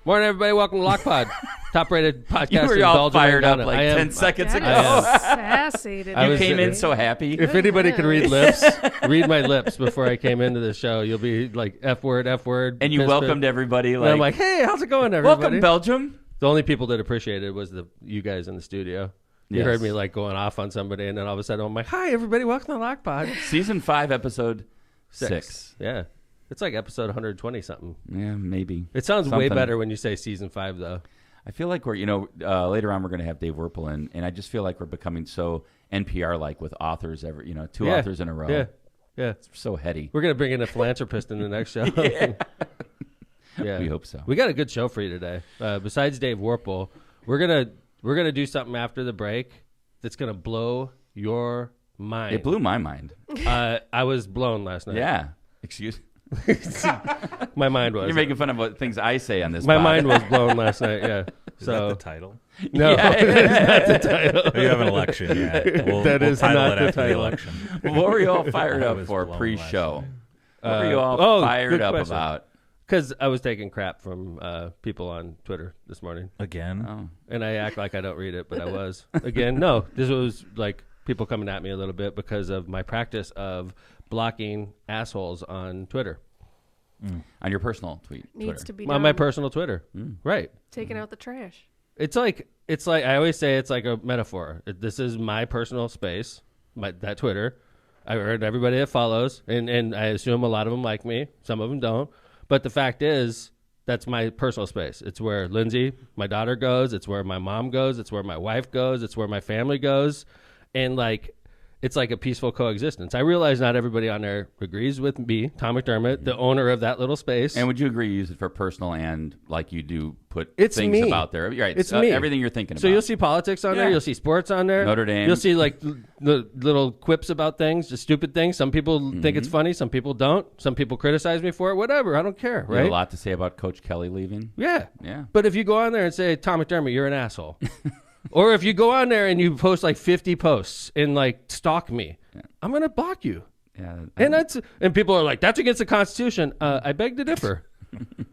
Morning, everybody. Welcome to Lock Pod, top-rated podcast. You were in all Belgium fired and up Ghana. like 10 seconds ago. Sassy You came in so happy. If anybody could read lips, read my lips before I came into the show. You'll be like F word, and you welcomed everybody. And I'm like, hey, how's it going, everybody? Welcome, Belgium. The only people that appreciated was you guys in the studio. You Yes. heard me like going off on somebody, and then all of a sudden I'm like, hi, everybody, welcome to Lock Pod. Season 5, episode 6. Yeah. It's like episode 120 something. Yeah, maybe. It sounds way Something. better when you say season 5, though. I feel like we're, later on we're going to have Dave Werpel in, and I just feel like we're becoming so NPR-like with authors two authors in a row. Yeah. It's so heady. We're going to bring in a philanthropist in the next show. Yeah. We hope so. We got a good show for you today. Besides Dave Werpel, we're gonna do something after the break that's gonna blow your mind. It blew my mind. I was blown last night. Yeah. Excuse. My mind was. You're making fun of what things I say on this. My pod. mind was blown last night. Yeah. Is that the title? No, that's not the title. You have an election yet. We'll is title not it the after title. the election. What were you all fired I up was for blown pre-show? last What were you all fired good up question. about? Because I was taking crap from people on Twitter this morning, Again? Oh. and I act like I don't read it, but I was. Again, no, this was like people coming at me a little bit because of my practice of blocking assholes on Twitter. On your personal tweet. Needs Twitter. to be On done. my personal Twitter. Right. Taking out the trash. It's like I always say it's like a metaphor. This is my personal space, that Twitter. I heard everybody that follows, and I assume a lot of them like me. Some of them don't. But the fact is, that's my personal space. It's where Lindsay, my daughter, goes. It's where my mom goes. It's where my wife goes. It's where my family goes. And it's like a peaceful coexistence. I realize not everybody on there agrees with me, Tom McDermott, the owner of that little space. And would you agree you use it for personal and like you do put It's things me. about there? Right. It's me. Everything you're thinking about. So you'll see politics on there. Yeah. You'll see sports on there. Notre Dame. You'll see like the little quips about things, just stupid things. Some people think it's funny. Some people don't. Some people criticize me for it. Whatever. I don't care. You have Right? a lot to say about Coach Kelly leaving. Yeah. Yeah. But if you go on there and say, Tom McDermott, you're an asshole. Or if you go on there and you post like 50 posts and like stalk me, I'm going to block you. Yeah. And people are like, that's against the Constitution. I beg to differ.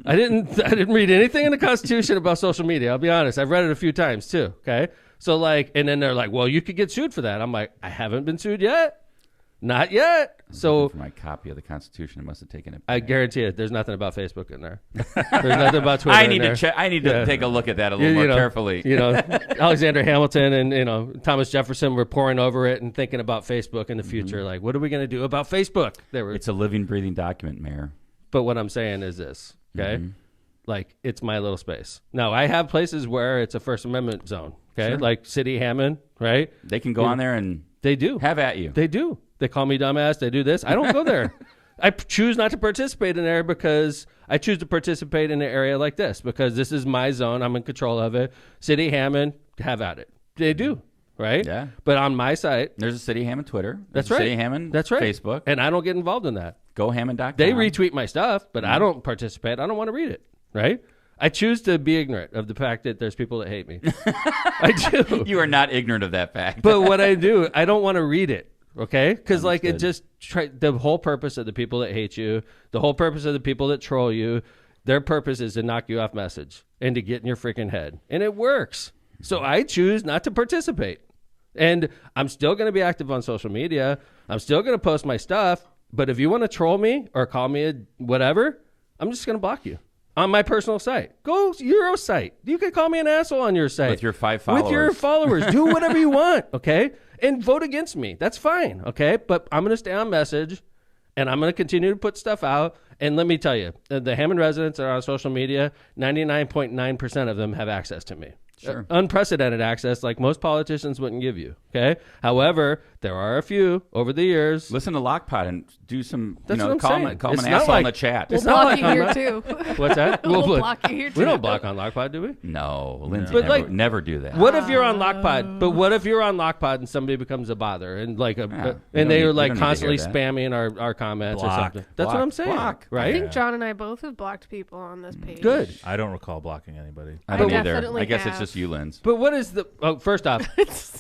I didn't read anything in the Constitution about social media. I'll be honest. I've read it a few times too. Okay. So and then they're like, well, you could get sued for that. I'm like, I haven't been sued yet. Not yet. So for my copy of the Constitution, I must have taken it. I guarantee it. There's nothing about Facebook in there. There's nothing about Twitter. I need in to there. check. I need to take a look at that a little more carefully. Alexander Hamilton and Thomas Jefferson were poring over it and thinking about Facebook in the future. Like, what are we going to do about Facebook? It's a living, breathing document, Mayor. But what I'm saying is this, okay? Like, it's my little space. Now, I have places where it's a First Amendment zone, okay? Sure. Like City Hammond, right? They can go on there and They do. have at you. They do. They call me dumbass. They do this. I don't go there. I choose not to participate in there because I choose to participate in an area like this because this is my zone. I'm in control of it. City Hammond, have at it. They do, right? Yeah. But on my site, There's a City Hammond Twitter. that's There's a right. City Hammond That's right. Facebook. And I don't get involved in that. GoHammond.com. They retweet my stuff, but I don't participate. I don't want to read it, right? I choose to be ignorant of the fact that there's people that hate me. I do. You are not ignorant of that fact. But what I do, I don't want to read it. Okay? Because like it Understood. just the whole purpose of the people that hate you, the whole purpose of the people that troll you, their purpose is to knock you off message and to get in your freaking head. And it works. So I choose not to participate. And I'm still going to be active on social media. I'm still going to post my stuff. But if you want to troll me or call me a whatever, I'm just going to block you. On my personal site. Go your site. You can call me an asshole on your site. With your 5 followers. With your followers. Do whatever you want, okay? And vote against me. That's fine, okay? But I'm going to stay on message, and I'm going to continue to put stuff out. And let me tell you, the Hammond residents that are on social media, 99.9% of them have access to me. Sure. Unprecedented access like most politicians wouldn't give you, okay? However, there are a few over the years. Listen to Lockpot and do some, That's what I'm call saying. him It's an not asshole in like- the chat. We'll It's not block like you I'm here not- too. What's that? We'll block you here too. We don't block on Lockpod, do we? No, Lindsay But, never, like, never do that. What if you're on Lockpod? But what if you're on Lockpod and somebody becomes a bother and like we and don't they need- are we like don't need to constantly hear that. spamming our comments or Block. something? That's what Block. I'm saying, Block. right? I think John and I both have blocked people on this page. Good. I don't recall blocking anybody. I don't I either. definitely I guess it's have. just you, Linz. But what is the? Oh, first off,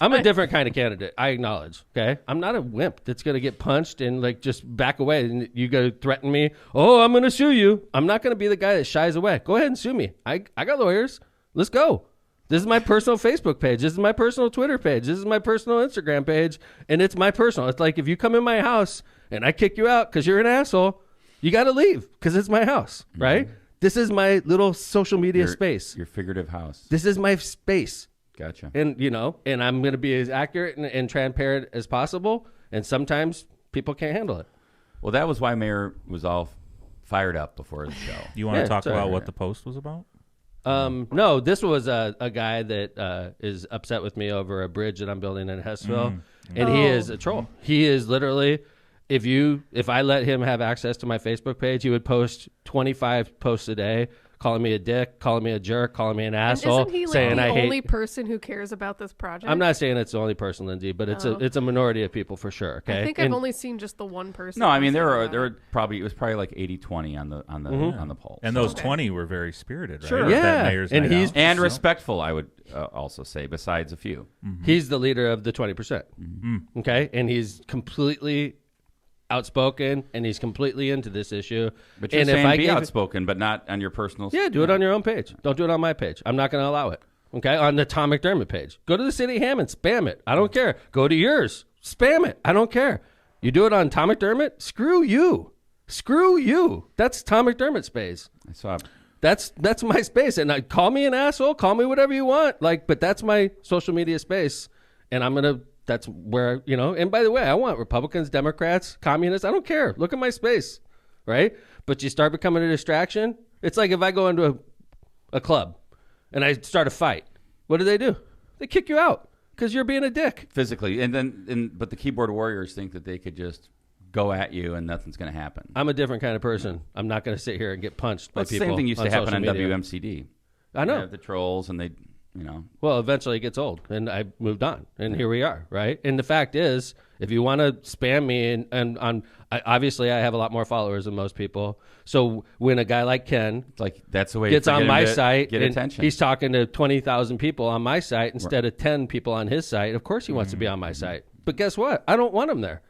I'm a different kind of candidate. I acknowledge. Okay, I'm not a wimp that's gonna get punched and like just back away. And you go threaten me. Oh, I'm gonna sue you. I'm not gonna be the guy that shies away. Go ahead and sue me. I got lawyers. Let's go. This is my personal Facebook page. This is my personal Twitter page. This is my personal Instagram page, and it's my personal. It's like if you come in my house and I kick you out because you're an asshole, you got to leave because it's my house, right? This is my little social media space. Your figurative house. This is my space. Gotcha. And, and I'm going to be as accurate and transparent as possible. And sometimes people can't handle it. Well, that was why Mayor was all fired up before the show. You want to talk sorry. about what the post was about? No, this was a guy that is upset with me over a bridge that I'm building in Hessville. And he is a troll. He is literally, if I let him have access to my Facebook page, he would post 25 posts a day, calling me a dick, calling me a jerk, calling me an asshole, Isn't he like saying the I hate. only person who cares about this project? I'm not saying it's the only person, Lindsay, but it's a minority of people for sure. Okay, I think I've only seen just the one person. No, I mean who there said were about probably it was probably like 80-20 on the poll. And those 20 were very spirited, right? Sure. At that Yeah. mayor's And night he's- out. and So- respectful, I would also say, besides a few. He's the leader of the 20%. Okay, and he's completely outspoken, and he's completely into this issue. But you're and saying if I be gave- outspoken, but not on your personal. Yeah, do it on your own page. Don't do it on my page. I'm not going to allow it. Okay, on the Tom McDermott page. Go to the City of Hammond, spam it. I don't care. Go to yours, spam it. I don't care. You do it on Tom McDermott, screw you. Screw you. That's Tom McDermott's space. I saw. That's my space. And call me an asshole, call me whatever you want. But that's my social media space. And that's where, and by the way, I want Republicans, Democrats, communists. I don't care. Look at my space, right? But you start becoming a distraction. It's like if I go into a club and I start a fight, what do? They kick you out because you're being a dick. Physically, but the keyboard warriors think that they could just go at you and nothing's going to happen. I'm a different kind of person. I'm not going to sit here and get punched by Well, it's the people. same thing used to happen on social media. WMCD. I know. You have the trolls and they. Well, eventually it gets old, and I moved on, and here we are, right? And the fact is, if you want to spam me, obviously I have a lot more followers than most people. So when a guy like Ken It's like that's the way gets to on get my him to site, get and attention. he's talking to 20,000 people on my site instead of 10 people on his site, of course he wants to be on my site. But guess what? I don't want him there,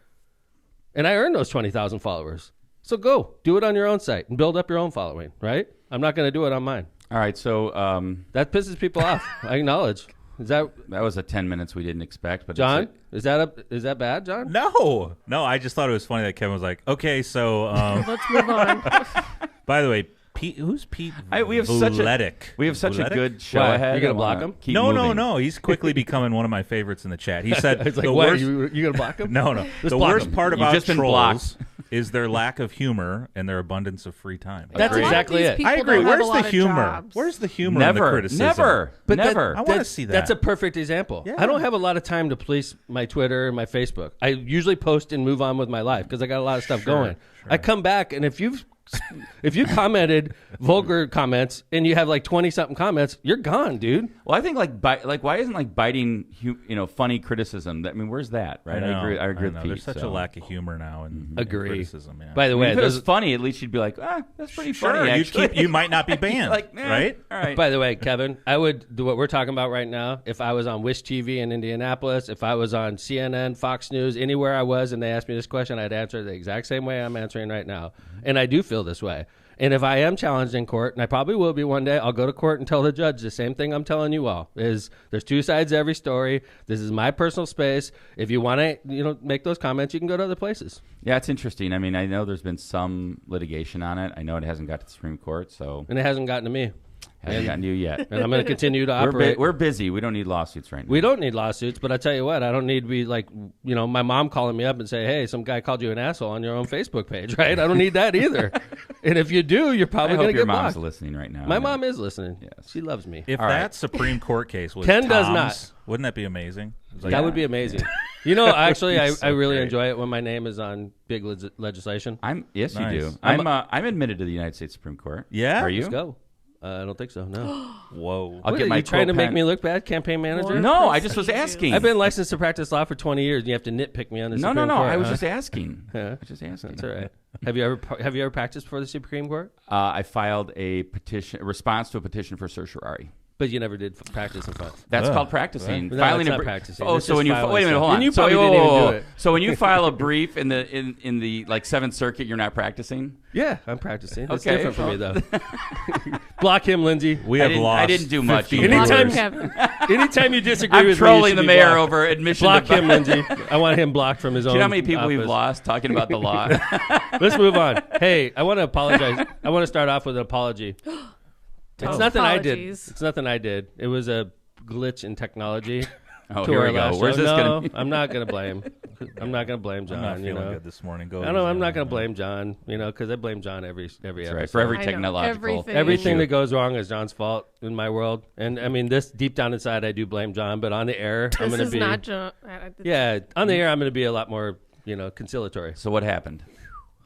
and I earned those 20,000 followers. So go do it on your own site and build up your own following, right? I'm not going to do it on mine. All right, so That pisses people off. I acknowledge. Is that was a 10 minutes we didn't expect, but John? Is that bad, John? No, I just thought it was funny that Kevin was like, okay, so Let's move on. by the way, Pete, who's Pete? we have such Vuletic? a good show Why? ahead. You gonna I block wanna him? keep No, moving. He's quickly becoming one of my favorites in the chat. He said It's like, the what? worst. You going to block him? No. Just The block worst him. part You've about just been trolls blocked. is their lack of humor and their abundance of free time. That's A lot of exactly these it. people I agree. don't have a Where's lot the of humor? jobs. Where's the humor in the criticism? Never. I wanna see that. That's a perfect example. Yeah. I don't have a lot of time to police my Twitter and my Facebook. I usually post and move on with my life because I got a lot of stuff going. I come back, and if you commented vulgar comments and you have like 20-something comments, you're gone, dude. Well, I think why isn't biting funny criticism? where's that? Right? I agree with Pete. There's such a lack of humor now in Agree. criticism. Yeah. By the way, if it was funny, at least you'd be like, that's pretty funny. Actually. you might not be banned, right? All right. By the way, Kevin, I would do what we're talking about right now. If I was on Wish TV in Indianapolis, if I was on CNN, Fox News, anywhere I was, and they asked me this question, I'd answer the exact same way I'm answering right now. And I do feel this way. And if I am challenged in court, and I probably will be one day, I'll go to court and tell the judge the same thing I'm telling you all, is there's two sides to every story. This is my personal space. If you want to, make those comments, you can go to other places. Yeah, it's interesting. I mean, I know there's been some litigation on it. I know it hasn't got to the Supreme Court, so And it hasn't gotten to me. hasn't gotten to you yet. And I'm going to continue to operate. We're busy. We don't need lawsuits right now. We don't need lawsuits, but I tell you what, I don't need to be like, my mom calling me up and say, hey, some guy called you an asshole on your own Facebook page, right? I don't need that either. And if you do, you're I probably hope going to your get mom's blocked. listening right now. My mom is listening. Yes. She loves me. If All right. that Supreme Court case was Ken does Tom's, not. wouldn't that be amazing? It's like, That would be amazing. Actually, He's so I really great. enjoy it when my name is on big legislation. Yes, Nice. you do. I'm I'm admitted to the United States Supreme Court. Yeah? Are you? Let's go. I don't think so, no. Whoa. I'll What, get are my you trying to quote make pen. me look bad, campaign manager? Lord. No, I just was asking. I've been licensed to practice law for 20 years, and you have to nitpick me on the No. Supreme Court. I was huh? just asking. Yeah. I was just asking. That's all right. Have you ever practiced before the Supreme Court? I filed a response to a petition for certiorari. But you never did practice in front. That's called practicing. No, Filing it's a not brief. practicing. Oh, It's so just when you filing wait a minute, stuff. hold on. And you So, probably didn't even do it. So when you file a brief in the like Seventh Circuit, you're not practicing. Yeah, I'm practicing. It's Okay. different for me though. Block him, Lindsay. We have lost. I didn't do much. 50 Anytime- viewers. Anytime you disagree I'm with trolling me, the you should be mayor blocked. over admission. Block to him, Lindsay. I want him blocked from his Do own. you know how many people we've office. lost talking about the law? Let's move on. Hey, I want to apologize. I want to start off with an apology. It's nothing I did. Apologies. It's nothing I did. It was a glitch in technology. Oh, to here our we go. last Where's show. this No, going? I'm not gonna blame. I'm not gonna blame John. I'm not you feeling know, good this morning. Go I know. easy I'm not on gonna me. blame John. You know, because I blame John every That's episode. right. For every I know. technological Everything. issue. That goes wrong is John's fault in my world. And I mean, this deep down inside, I do blame John. But on the air, I'm This gonna is be not John. yeah. On the air, I'm gonna be a lot more conciliatory. So what happened?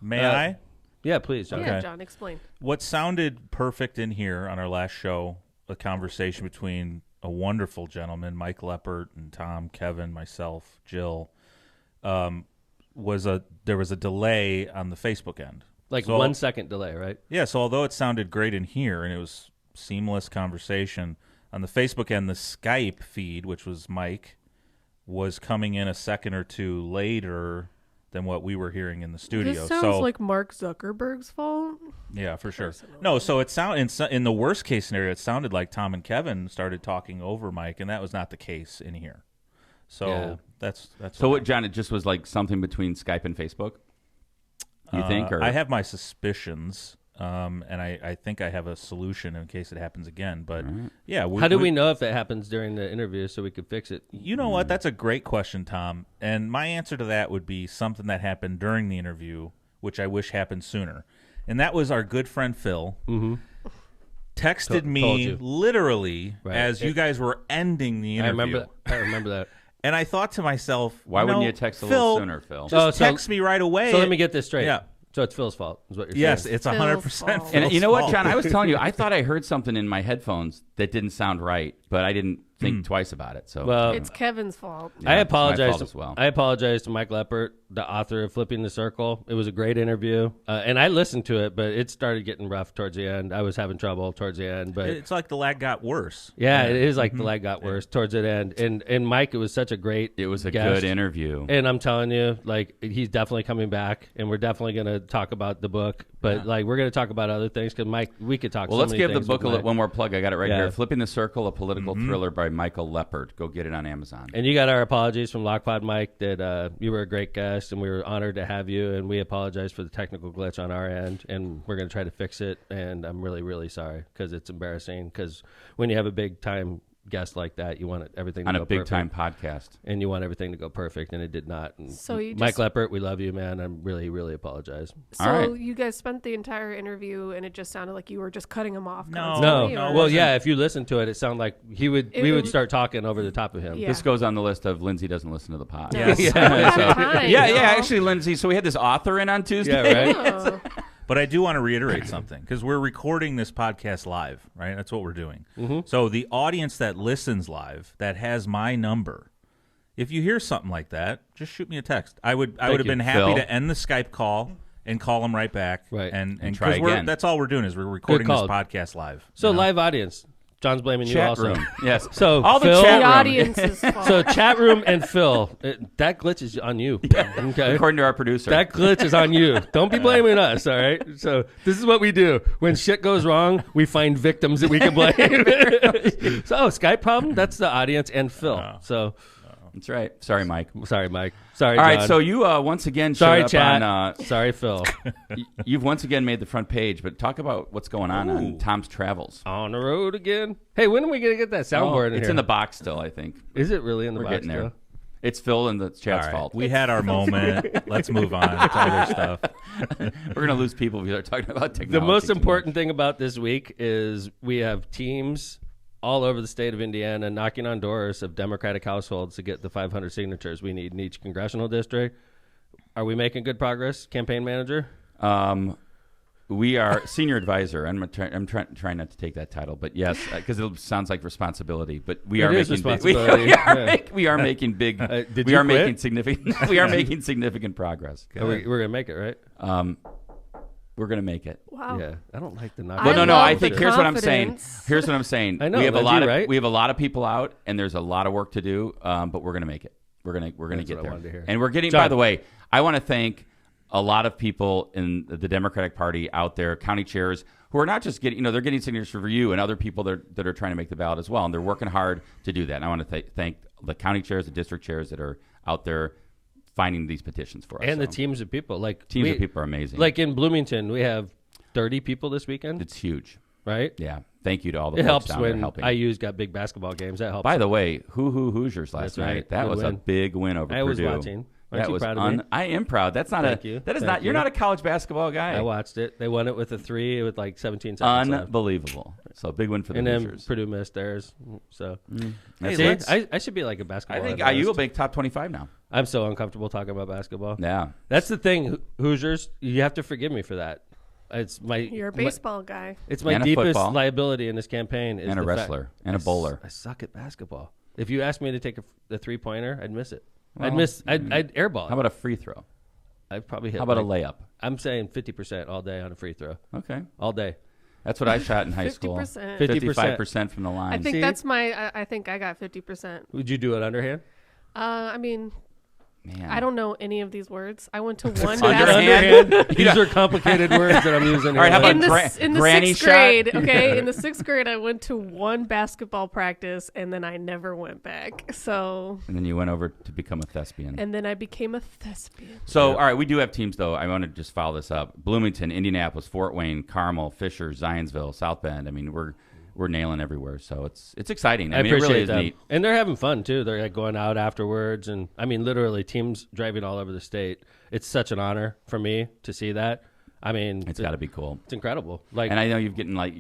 May I? Yeah, please, John. Yeah, Okay. John, explain. What sounded perfect in here on our last show, a conversation between a wonderful gentleman, Mike Leppert, and Tom, Kevin, myself, Jill, there was a delay on the Facebook end. Like So- 1 second delay, right? Yeah, so although it sounded great in here and it was seamless conversation, on the Facebook end, the Skype feed, which was Mike, was coming in a second or two later than what we were hearing in the studio. This sounds so like Mark Zuckerberg's fault. yeah, for sure. Personally. No, so it in the worst case scenario, it sounded like Tom and Kevin started talking over Mike, and that was not the case in here. So Yeah. that's So what, John? It just was like something between Skype and Facebook. You think? Or I have my suspicions, and I think I have a solution in case it happens again. But yeah, How do we know if it happens during the interview so we could fix it? You know what? That's a great question, Tom. And my answer to that would be something that happened during the interview, which I wish happened sooner. And that was our good friend Phil texted Told me you. literally Right. as you guys were ending the I interview. remember that. And I thought to myself, Why wouldn't you text a little sooner, Phil? Just Oh, so- text me right away. So let me get this straight. Yeah. So it's Phil's fault, is what you're Yes, saying. it's Phil's 100% fault. And Phil's you know what, fault. John? I was telling you, I thought I heard something in my headphones that didn't sound right, but I didn't think twice about it. So Well, It's Kevin's fault. yeah, I it's my apologize. fault as well. I apologize to Mike Leppert, the author of Flipping the Circle. It was a great interview, and I listened to it, but it started getting rough towards the end. I was having trouble towards the end, but It's like the lag got worse. yeah, it is like the lag got worse towards the end. And Mike, it was such a great. It was a guest. good interview. And I'm telling you, like, he's definitely coming back, and we're definitely going to talk about the book. But like, we're going to talk about other things because Mike, we could talk. Well, so let's many give the things book with Mike. one more plug. I got it right Yeah. here. Flipping the Circle, a political thriller by Michael Leppert. Go get it on Amazon. And you got our apologies from Lockpod Mike that you were a great guest and we were honored to have you. And we apologize for the technical glitch on our end. And we're going to try to fix it. And I'm really, really sorry because it's embarrassing. Because when you have a big time guest like that, you want everything On to a go big perfect. time podcast. And you want everything to go perfect. And it did not. And So you Mike just- Leppert, we love you, man. I'm really, really apologize. So All right. you guys spent the entire interview, and it just sounded like you were just cutting him off. No. constantly, no, or- Well, yeah, if you listen to it, it sounded like we would would- start talking over the top of him. Yeah. This goes on the list of Lindsay doesn't listen to the pod. Yes. We have So- time, yeah, y'all. actually, Lindsay. So we had this author in on Tuesday. Yeah, right? Oh. But I do want to reiterate something because we're recording this podcast live, right? That's what we're doing. So the audience that listens live, that has my number, if you hear something like that, just shoot me a text. I would have you, been happy Phil. to end the Skype call and call them right back. Right. And try 'cause we're- again. that's all we're doing is we're recording this call. podcast live. So you know? live audience. John's blaming you Chat also. room. Yes. So all the Phil- chat The room. audience's fault. So chat room and Phil, that glitch is on you. Okay, According to our producer. that glitch is on you. Don't be blaming us. All right. So this is what we do when shit goes wrong. We find victims that we can blame. So Skype problem. That's the audience and Phil. So That's right. Sorry, Mike. sorry, Mike. Sorry, All John. right, so you once again showed sorry, up chat. on. Sorry, Phil. You've once again made the front page, but talk about what's going on Tom's travels. On the road again. Hey, when are we gonna get that soundboard in it's here? in the box still, I think. Is it really in the We're box getting there. still? It's Phil and the chat's All right. fault. We had our moment. Let's move on to other stuff. We're going to lose people if we start talking about technology. The most too much. important thing about this week is we have teams all over the state of Indiana knocking on doors of Democratic households to get the 500 signatures we need in each congressional district. Are we making good progress, campaign manager? We are senior advisor. I'm trying not to take that title, but yes, because it sounds like responsibility. But we It are is making big. responsibility, yeah. We are making big. Did we you are making quit? significant. We are making significant progress. We're going to make it, right? We're We're gonna make it. Wow. Yeah, I don't like the knock. Well, no. love I the think here's what I'm saying. confidence. Here's what I'm saying. I know, we have a Lindsay, lot of right? we have a lot of people out, and there's a lot of work to do. But we're gonna make it. We're gonna That's get what I there. wanted to hear. And we're getting. John. By the way, I want to thank a lot of people in the Democratic Party out there, county chairs, who are not just getting, they're getting signatures for you and other people that are trying to make the ballot as well, and they're working hard to do that. And I want to thank the county chairs, the district chairs that are out there finding these petitions for us. And the teams of people. Like teams of people are amazing. Like in Bloomington, we have 30 people this weekend, It's huge. right? Yeah. Thank you to all the It folks helps down there when helping. IU's got big basketball games. That helps. By the way, Hoosiers last That's night. right. That Good was a win. big win over I was Purdue. watching. Aren't That you was proud of me? I am proud. That's not Thank you. That is Thank not. You're you. not a college basketball guy. I watched it. They won it with a 3 with like 17 seconds left. Unbelievable. So big win for the And then Hoosiers. Purdue missed theirs. So That's See, it. I should be like a I basketball think analyst. IU will make top 25 now. I'm so uncomfortable talking about basketball. Yeah. That's the thing, Hoosiers. You have to forgive me for that. It's my You're a baseball guy. It's my And a deepest football. liability in this campaign. Is And a the wrestler. fact And a bowler. I suck at basketball. If you asked me to take a 3-pointer, I'd miss it. I'd Well, miss. I'd airball. How about a free throw? I'd probably hit. How about a like- layup? I'm saying 50% all day on a free throw. Okay. All day. That's what I shot in high school. 50%. 55% from the line. I think See? that's I think I got 50%. Would you do it underhand? I mean, Man. I don't know any of these words. I went to one Underhand? Underhand. These are complicated words that I'm using. All right, how here. about in the granny sixth shot? grade, okay, in the 6th grade, I went to one basketball practice, and then I never went back. So, And then you went over to become a thespian. and then I became a thespian. So, all right, we do have teams, though. I want to just follow this up. Bloomington, Indianapolis, Fort Wayne, Carmel, Fisher, Zionsville, South Bend. I mean, we're nailing everywhere. So it's exciting. I mean, appreciate it really is them. neat. And they're having fun, too. They're like going out afterwards. And I mean, literally, teams driving all over the state. It's such an honor for me to see that. I mean, It's got to be cool. It's incredible. Like, And I know you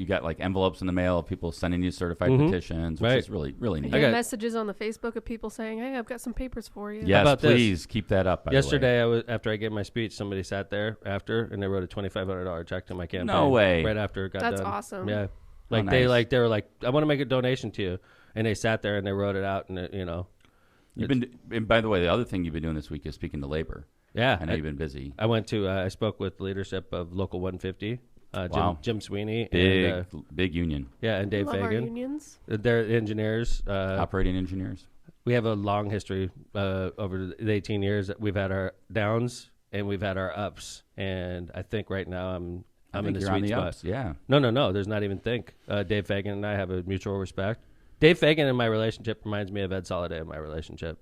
got like envelopes in the mail of people sending you certified petitions, which Right. is really, really I neat. get got- messages on the Facebook of people saying, "Hey, I've got some papers for you." Yes, about this? please keep that up. By the way. yesterday, after I gave my speech, somebody sat there after, and they wrote a $2,500 check to my campaign. No way. Right after it got That's done. awesome. Yeah, Oh, like nice. they were like, I want to make a donation to you, and they sat there and they wrote it out, and it, And by the way, the other thing you've been doing this week is speaking to labor. yeah. I know you've been busy. I went to. I spoke with the leadership of Local 150. Wow. Jim Sweeney Big, and big union. and Dave Love our Fagan. unions. They're engineers. Operating engineers. We have a long history over the 18 years. We've had our downs and we've had our ups, and I think right now I'm I in think the you're sweet on the spot. ups. Yeah. No. There's not even think. Dave Fagan and I have a mutual respect. Dave Fagan in my relationship reminds me of Ed Soliday in my relationship.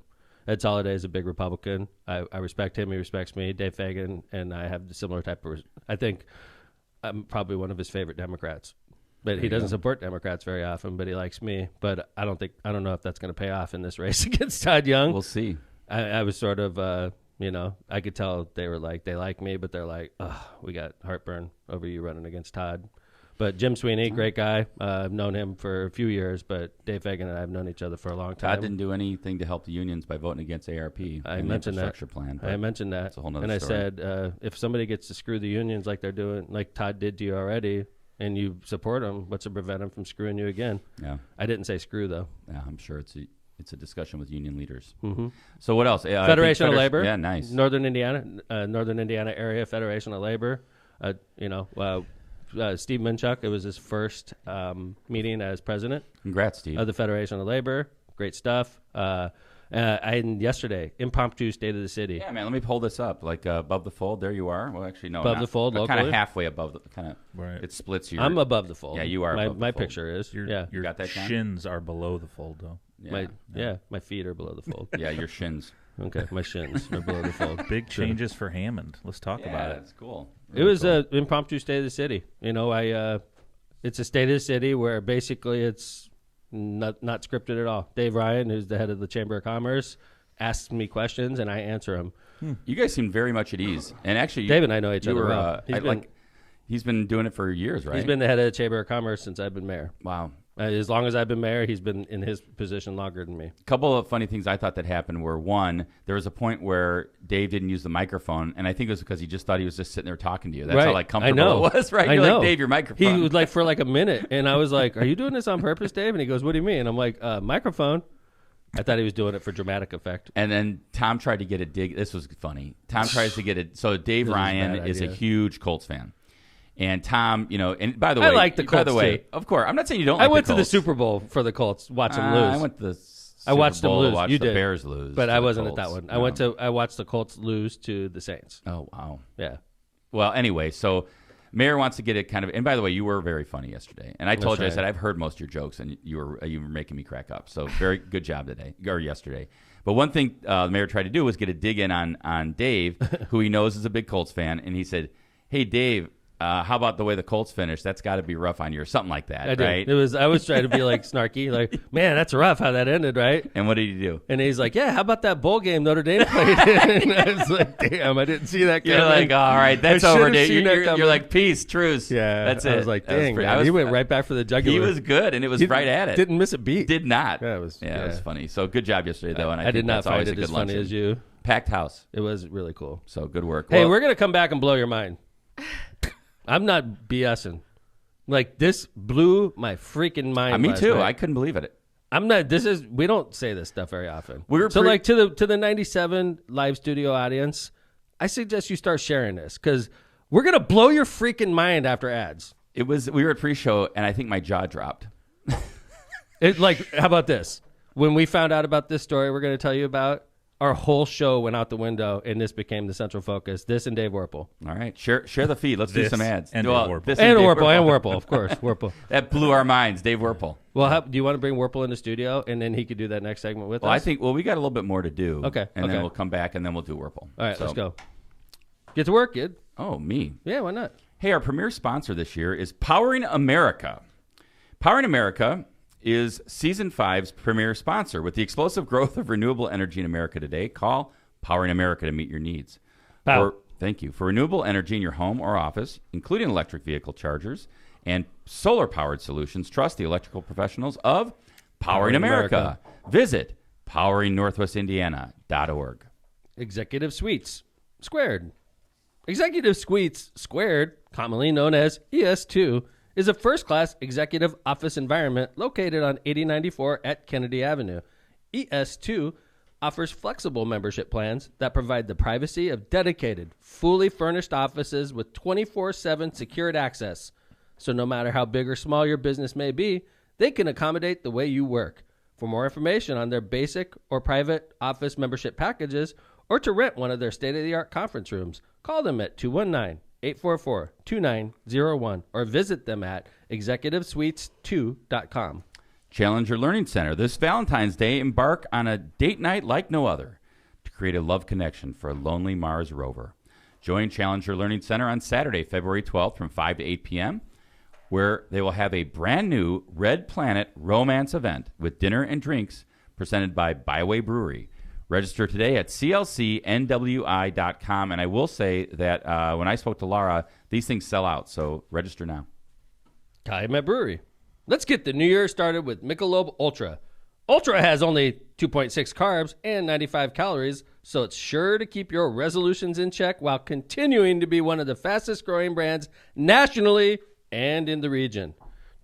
Ed Soliday is a big Republican. I respect him. He respects me. Dave Fagan and I have the similar type of. I think I'm probably one of his favorite Democrats, but he doesn't support Democrats very often. But he likes me. But I don't know if that's going to pay off in this race against Todd Young. We'll see. I was sort of, I could tell they were like, they like me, but they're like, oh, we got heartburn over you running against Todd. But Jim Sweeney, great guy. I've known him for a few years, but Dave Fagan and I have known each other for a long time. Todd didn't do anything to help the unions by voting against ARP. I and the mentioned that. infrastructure plan. I mentioned that. That's a whole nother and I story. said, if somebody gets to screw the unions like they're doing, like Todd did to you already, and you support them, what's to prevent them from screwing you again? Yeah, I didn't say screw, though. yeah, I'm sure it's a discussion with union leaders. Mm-hmm. So what else? I think Federation of Labor. Yeah, nice. Northern Indiana area Federation of Labor. Steve Minchuk, it was his first meeting as president Congrats, Steve. of the Federation of Labor. Great stuff. And yesterday, impromptu State of the City. Yeah, man. Let me pull this up. Like above the fold, there you are. Well, actually, no. Above not- the fold, Kind of locally? halfway above the kind of. Right. It splits your. I'm above the fold. Yeah, you are My, above the my fold. picture is. Your, yeah. your got that, John? shins are below the fold, though. Yeah, My feet are below the fold. yeah, your shins. Okay, my shins are below the fold. Big changes for Hammond. Let's talk Yeah, about it. that's cool. It was an impromptu State of the City. It's a State of the City where basically it's not scripted at all. Dave Ryan, who's the head of the Chamber of Commerce, asks me questions and I answer them. You guys seem very much at ease, and actually, Dave and I know each you other were, well. He's been doing it for years, right? He's been the head of the Chamber of Commerce since I've been mayor. Wow. As long as I've been mayor, he's been in his position longer than me. A couple of funny things I thought that happened were, one, there was a point where Dave didn't use the microphone, and I think it was because he just thought he was just sitting there talking to you. That's right. how like I know. comfortable it was, right? I You're know. like, Dave, your microphone. He was like for like a minute, and I was like, "Are you doing this on purpose, Dave?" And he goes, "What do you mean?" And I'm like, "Microphone." I thought he was doing it for dramatic effect. And then Tom tried to get a dig. This was funny. Tom tries to get it. So Dave This is a Ryan bad is a idea. huge Colts fan. And Tom, and by the I way, like the Colts, too. of course, I'm not saying you don't. I like went the to the Colts. Super Bowl for the Colts. Watch them lose. I went to the I watched them lose. To watch You the did. Bears lose, but to I the wasn't at that Colts. one. I watched the Colts lose to the Saints. Oh wow. Yeah. Well, anyway, so Mayor wants to get it kind of. And by the way, you were very funny yesterday. And I told you, I said I've heard most of your jokes, and you were making me crack up. So very good job today or yesterday. But one thing the mayor tried to do was get a dig in on Dave, who he knows is a big Colts fan, and he said, "Hey, Dave, how about the way the Colts finished? That's got to be rough on you," or something like that, I did. right? I was trying to be like snarky, like, man, that's rough how that ended, right? And what did he do? And he's like, yeah, how about that bowl game Notre Dame played in? And I was like, damn, I didn't see that coming. You're like, all right, that's I should over, have Dave. seen that You're coming. like, peace, truce. Yeah, that's it. I was like, dang, That was man. He went right back for the jugular. He was good, and it was right at it. Didn't miss a beat. Did not. Yeah, it was funny. So good job yesterday, though. And I did think not that's always find it a as good funny luncheon. as you. Packed house. It was really cool. So good work. Hey, Well, we're going to come back and blow your mind. I'm not BSing. Like, this blew my freaking mind. me last too. night. I couldn't believe it. I'm not. We don't say this stuff very often. We were so like to the 97 live studio audience, I suggest you start sharing this because we're gonna blow your freaking mind after ads. We were at pre-show, and I think my jaw dropped. How about this? When we found out about this story, we're gonna tell you about. Our whole show went out the window, and this became the central focus. This and Dave Warple. All right, share the feed. Let's do some ads. And Dave Warple. This And Dave Warple, of course. Warple. That blew our minds, Dave Warple. Well, do you want to bring Warple in the studio, and then he could do that next segment with Well, us? I think we got a little bit more to do. Okay, and okay. then we'll come back, and then we'll do Warple. All right, let's go. Get to work, kid. Oh, me. Yeah, why not? Hey, our premier sponsor this year is Powering America. Powering America is Season 5's premier sponsor. With the explosive growth of renewable energy in America today, call Powering America to meet your needs. Thank you. For renewable energy in your home or office, including electric vehicle chargers and solar-powered solutions, trust the electrical professionals of Powering America. Visit poweringnorthwestindiana.org. Executive Suites Squared. Executive Suites Squared, commonly known as ES2, is a first-class executive office environment located on 8094 at Kennedy Avenue. ES2 offers flexible membership plans that provide the privacy of dedicated, fully furnished offices with 24/7 secured access. So no matter how big or small your business may be, they can accommodate the way you work. For more information on their basic or private office membership packages, or to rent one of their state-of-the-art conference rooms, call them at 219-844-2901 or visit them at executivesuites2.com. Challenger Learning Center. This Valentine's Day, embark on a date night like no other to create a love connection for a lonely Mars rover. Join Challenger Learning Center on Saturday, February 12th from 5 to 8 p.m., where they will have a brand new Red Planet romance event with dinner and drinks presented by Byway Brewery. Register today at clcnwi.com. And I will say that when I spoke to Laura, these things sell out, so register now. Calumet Brewery. Let's get the new year started with Michelob Ultra. Ultra has only 2.6 carbs and 95 calories, so it's sure to keep your resolutions in check while continuing to be one of the fastest growing brands nationally and in the region.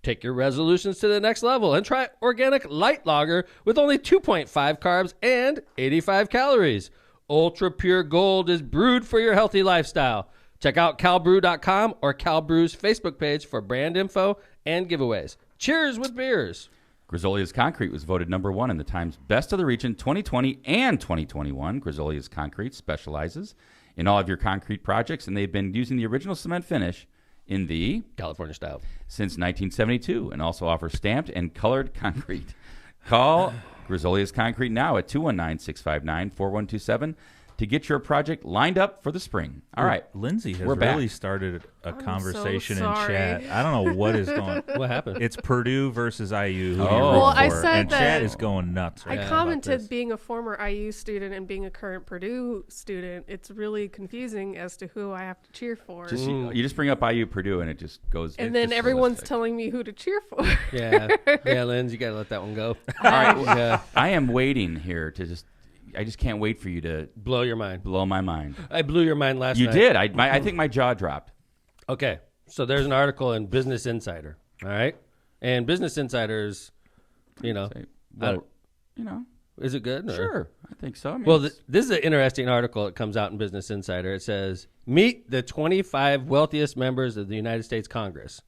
Take your resolutions to the next level and try Organic Light Lager with only 2.5 carbs and 85 calories. Ultra Pure Gold is brewed for your healthy lifestyle. Check out calbrew.com or Calbrew's Facebook page for brand info and giveaways. Cheers with beers. Grisolia's Concrete was voted #1 in the Times Best of the Region 2020 and 2021. Grisolia's Concrete specializes in all of your concrete projects, and they've been using the original cement finish in the California style since 1972 and also offers stamped and colored concrete. Call Grisolia's Concrete now at 219-659-4127 to get your project lined up for the spring. All right. Lindsay has We're back. really started a conversation so in sorry. chat. I don't know what is going on. What happened? It's Purdue versus IU. Who do you Oh. root Well, I for? said and that- chat is going nuts. Right I now commented about this. being a former IU student and being a current Purdue student. It's really confusing as to who I have to cheer for. You just bring up IU Purdue and it just goes. and it's then just everyone's holistic. telling me who to cheer for. Yeah. Yeah, Linz, you got to let that one go. All right. Yeah. I am waiting here to I just can't wait for you to Blow your mind. blow my mind. I blew your mind last You night. did. I think my jaw dropped. Okay. So there's an article in Business Insider. All right. And Business Insider is, Say, well, Is it good? Or? Sure, I think so. I mean, Well, this is an interesting article that comes out in Business Insider. It says, meet the 25 wealthiest members of the United States Congress.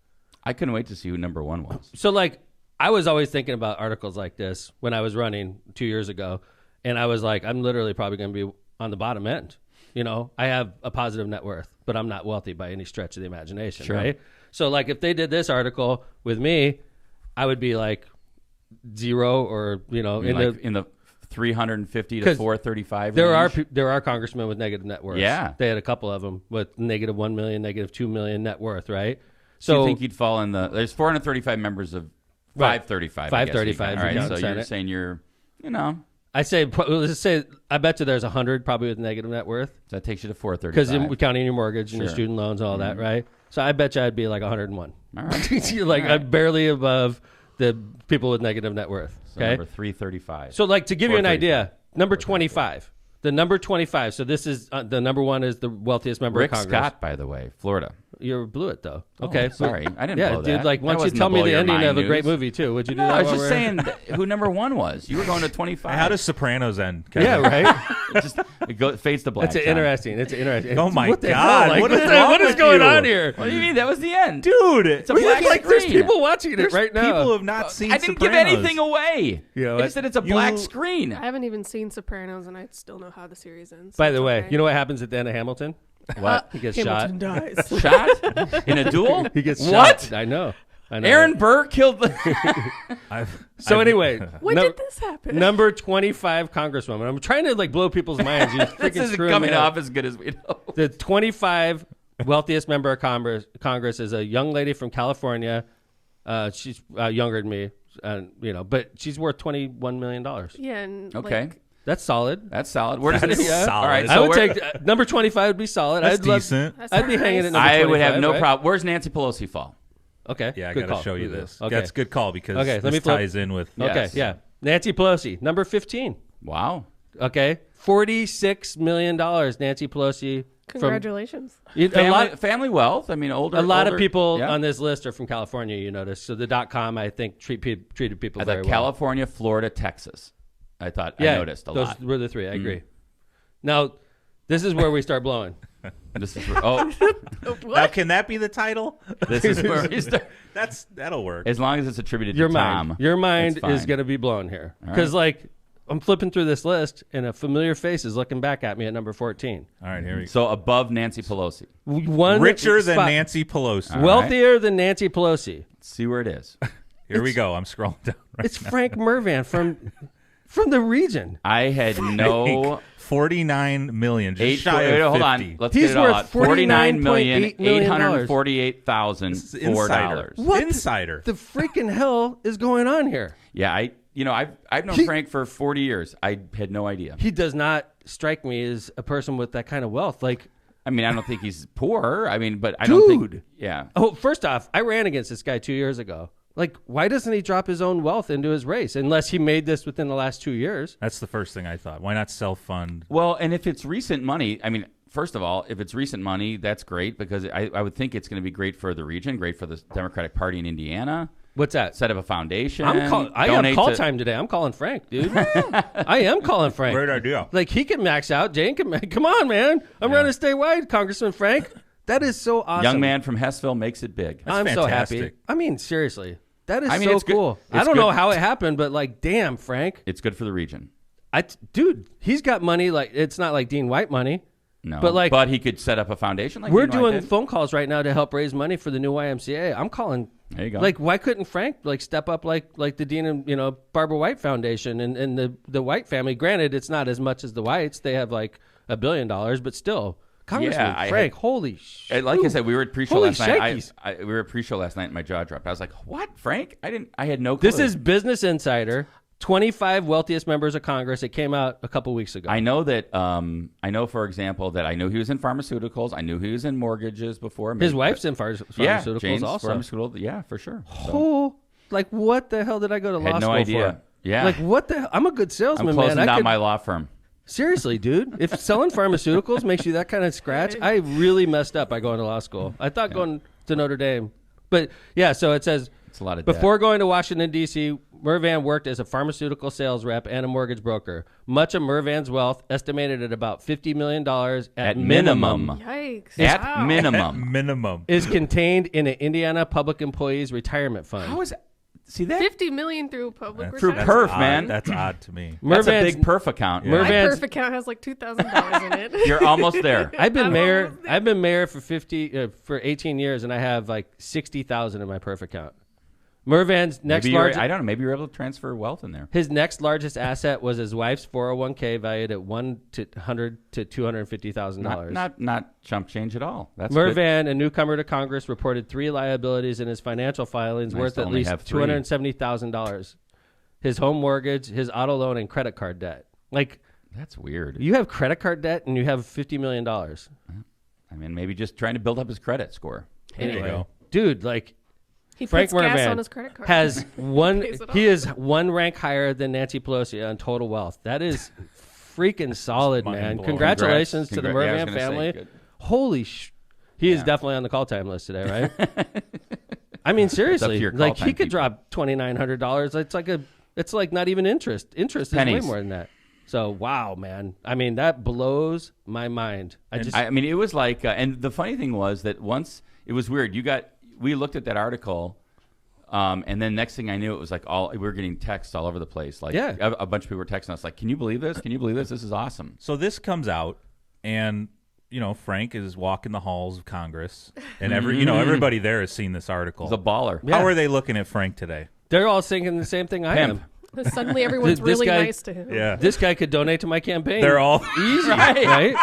I couldn't wait to see who number one was. So, like, I was always thinking about articles like this when I was running 2 years ago. And I was like, I'm literally probably going to be on the bottom end. You know, I have a positive net worth, but I'm not wealthy by any stretch of the imagination, Sure. right? So, like, if they did this article with me, I would be like 0 or, you know, In the 350 to 'Cause 435 there are congressmen with negative net worth. Yeah. They had a couple of them with negative 1 million, negative 2 million net worth, right? So So you think you'd fall in there's 435 members of Right. 535. 535, All right, you so count you're Senate. saying you're, you know, I say, let's say, I bet you there's 100 probably with negative net worth that takes you to 435. because we're counting your mortgage and your Sure. student loans and all that, right? So I bet you I'd be like 101. All right. You're like I'm barely above the people with negative net worth. So Okay. number 335. So, like, to give you an 435. idea, number 25. The number 25. So this is the number one is the wealthiest member Rick of Congress. Scott, by the way, Florida. You blew it though. Okay, Oh, sorry. I didn't Yeah, blow dude. that. Like, That once you wasn't tell to me blow the your ending mind of a great news. movie too, would you do No, that? I was while just we're- saying who number one was. You were going to 25. How does Sopranos end? Kevin? Yeah, right. it fades to black? It's interesting. It's interesting. Oh my What the God, hell? Like, what what is the- wrong what is with going you? on here? What do you mean? That was the end. Dude, It's a We black look like there's screen. people watching it right now. People who have not seen I didn't give Sopranos. anything away. You know I what? just said it's a black screen. I haven't even seen Sopranos, and I still know how the series ends. By so the it's way, okay. you know what happens at the end of Hamilton? What? He gets Hamilton shot. dies. Shot in a duel? He gets what? shot. I know. Aaron Burr killed the. So anyway, When no- did this happen? number 25 congresswoman. I'm trying to like blow people's minds. You This freaking isn't screwing coming me up. off as good as we know. The 25 wealthiest member of Congress is a young lady from California. She's younger than me, you know, but she's worth $21 million. Yeah. And, Okay, Like, That's solid. that's solid. Where does That's it? solid. All right, I so would where- take number 25 would be solid. That's I'd love- decent. that's I'd be not hanging nice. at number I would have 25, no right? problem. Where's Nancy Pelosi fall? Okay. Yeah, I good got to call. show you Good this. call. Okay. That's a good call because Okay, let this me flip. ties in with. Yeah. Okay, Yes. yeah. Nancy Pelosi, number 15. Wow. Okay. $46 million, Nancy Pelosi. Congratulations. Family wealth. I mean, older. A lot older- of people yeah. on this list are from California, you notice. So the .com, I think, treated people I very thought well. California, Florida, Texas. I thought I Yeah, noticed a those lot. were the three. I agree. Now, this is where we start blowing. This is where, Now, can that be the title? this is where we start. That'll work. As long as it's attributed Your to mind. Tom. Your mind that's is fine. going to be blown here. All Because, right. like, I'm flipping through this list, and a familiar face is looking back at me at number 14. All right, here we go. So above Nancy Pelosi. One Richer than spot- Nancy Pelosi. All Wealthier than Nancy Pelosi. Let's see where it is. Here we go. I'm scrolling down. Right It's Frank Murvan from the region. I had no 49 million. Just eight. shy Wait, of hold 50. on. Let's He's get it all worth out. $49,848,000 This is insider. What Insider. the freaking hell is going on here? Yeah, I've known Frank for 40 years. I had no idea. He does not strike me as a person with that kind of wealth. Like, I mean, I don't think he's poor. I mean, but I don't think. Dude. Yeah. oh, first off, I ran against this guy 2 years ago. Like, why doesn't he drop his own wealth into his race unless he made this within the last 2 years? That's the first thing I thought. Why not self-fund? Well, and if it's recent money, I mean, first of all, if it's recent money, that's great because I would think it's going to be great for the region, great for the Democratic Party in Indiana. What's that? Set up a foundation. I have donate call to- time today. I'm calling Frank, dude. I am calling Frank. Great idea. Like, he can max out. Jane can come on, man. I'm running statewide, Congressman Frank. That is so awesome. Young man from Hessville makes it big. I'm so happy. fantastic. I mean, seriously. That is I mean, so it's good. cool. I It's don't good. know how it happened, but like, damn, Frank. It's good for the region. Dude, he's got money. Like, it's not like Dean White money. No, But, he could set up a foundation. Like We're Dean White doing did. phone calls right now to help raise money for the new YMCA. I'm calling. There you go. Like, why couldn't Frank like step up like the Dean and Barbara White Foundation and the White family? Granted, it's not as much as the Whites. They have like $1 billion, but still, Congressman I Frank. had- holy shit! Like I said, we were at pre-show Holy last night. shakies. We were at pre-show last night, and my jaw dropped. I was like, "What, Frank? I had no clue." This is Business Insider. 25 wealthiest members of Congress. It came out a couple weeks ago. I know that. I know, for example, that I knew he was in pharmaceuticals. I knew he was in mortgages before. His wife's in pharmaceuticals Jane's also. Pharmaceutical, yeah, for sure. So, Oh, like what the hell did I go to law had no school idea. for? Yeah, Like what the hell? I'm a good I'm salesman, closing man. down my law firm. Seriously, dude. If selling pharmaceuticals makes you that kind of scratch, I really messed up by going to law school. I thought going to Notre Dame. But yeah, so it says That's a lot of debt. Before going to Washington, D.C., Murban worked as a pharmaceutical sales rep and a mortgage broker. Much of Murban's wealth, estimated at about $50 million at minimum, Yikes. At Wow. minimum. Minimum. is contained in an Indiana Public Employees Retirement Fund. How is that? See that? $50 million through public Through retirement. perf, man. That's odd to me. That's a Murban's- big perf account. Yeah. My Murban's- perf account has like $2,000 in it. You're almost there. I've been I'm mayor. almost there. I've been mayor for 18 years, and I have like 60,000 in my perf account. Murvan's next Maybe you're, largest. I don't know. Maybe you're able to transfer wealth in there. His next largest asset was his wife's 401k, valued at $100,000 to $250,000. Not chump change at all. That's good. Murvan, a newcomer to Congress, reported 3 liabilities in his financial filings Nice worth to at only least have 3. $270,000. His home mortgage, his auto loan, and credit card debt. Like, That's weird. you have credit card debt and you have $50 million. I mean, maybe just trying to build up his credit score. There you go. Dude, like, He Frank puts gas Murvan on his credit card. has one. Pays it He off. is one rank higher than Nancy Pelosi on total wealth. That is freaking solid, man. mind-blowing. Congratulations to the Yeah, I was Murvan gonna say, family. good. Holy He is Yeah. definitely on the call time list today, right? I mean, seriously, your call like he time could people. drop $2,900. It's like not even interest. Interest is Pennies. way more than that. So wow, man. I mean, that blows my mind. I mean, it was like, and the funny thing was that once it was weird. We looked at that article, and then next thing I knew, it was like we were getting texts all over the place. Like, Yeah. a bunch of people were texting us, like, "Can you believe this? Can you believe this? This is awesome." So this comes out, and Frank is walking the halls of Congress, and everybody there has seen this article. He's a baller. Yeah. How are they looking at Frank today? They're all thinking the same thing I Pimp. am. Suddenly everyone's This really guy- nice to him. Yeah, This guy could donate to my campaign. they're all easy, right?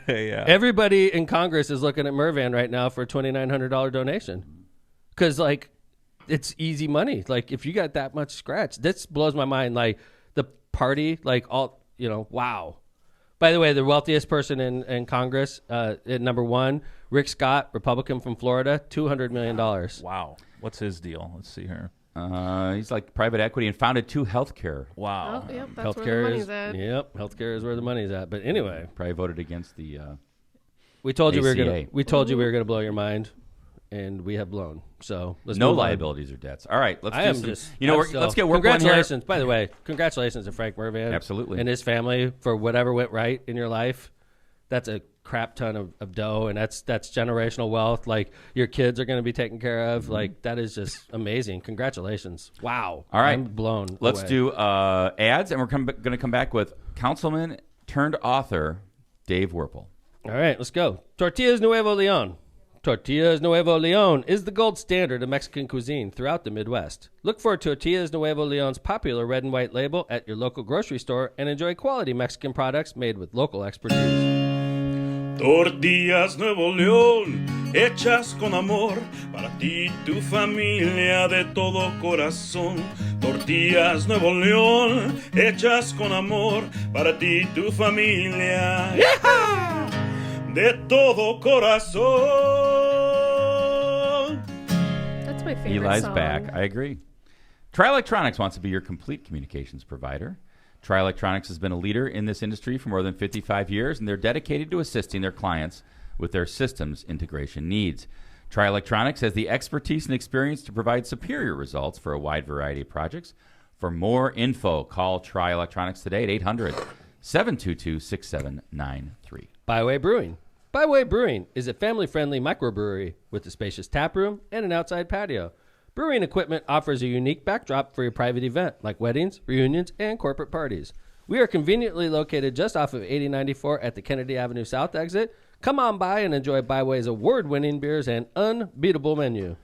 yeah. Everybody in Congress is looking at Murvan right now for a $2,900 donation because, like, it's easy money. Like, if you got that much scratch, this blows my mind. Like, the party, like, wow. By the way, the wealthiest person in Congress, at number 1, Rick Scott, Republican from Florida, $200 million. Wow. What's his deal? Let's see here. He's like private equity and founded 2 healthcare. Wow. Oh, yep, that's where Healthcare the is, money's at. yep, healthcare is where the money's at. But anyway, Probably voted against the. we told you we were ACA. gonna blow your mind, and we have blown. So let's No move on. liabilities or debts. All right, let's I do am some. just. Let's get work on here. Congratulations, by the way. Congratulations to Frank Murvan, Absolutely. and his family for whatever went right in your life. That's a crap ton of dough, and that's generational wealth. Like, your kids are going to be taken care of. Like, that is just amazing. Congratulations! Wow. All right. I'm blown. Let's away. do ads, and we're going to come back with councilman turned author Dave Werpel. All right, let's go. Tortillas Nuevo Leon. Tortillas Nuevo Leon is the gold standard of Mexican cuisine throughout the Midwest. Look for Tortillas Nuevo Leon's popular red and white label at your local grocery store and enjoy quality Mexican products made with local expertise. Tortillas Nuevo León, hechas con amor, para ti y tu familia de todo corazón. Tortillas Nuevo León, hechas con amor, para ti y tu familia de todo corazón. That's my favorite Eli's song. back. I agree. Tri Electronics wants to be your complete communications provider. Tri Electronics has been a leader in this industry for more than 55 years, and they're dedicated to assisting their clients with their systems integration needs. Tri Electronics has the expertise and experience to provide superior results for a wide variety of projects. For more info, call Tri Electronics today at 800-722-6793. Byway Brewing. Byway Brewing is a family-friendly microbrewery with a spacious tap room and an outside patio. Brewing equipment offers a unique backdrop for your private event, like weddings, reunions, and corporate parties. We are conveniently located just off of 8094 at the Kennedy Avenue South exit. Come on by and enjoy Byway's award-winning beers and unbeatable menu.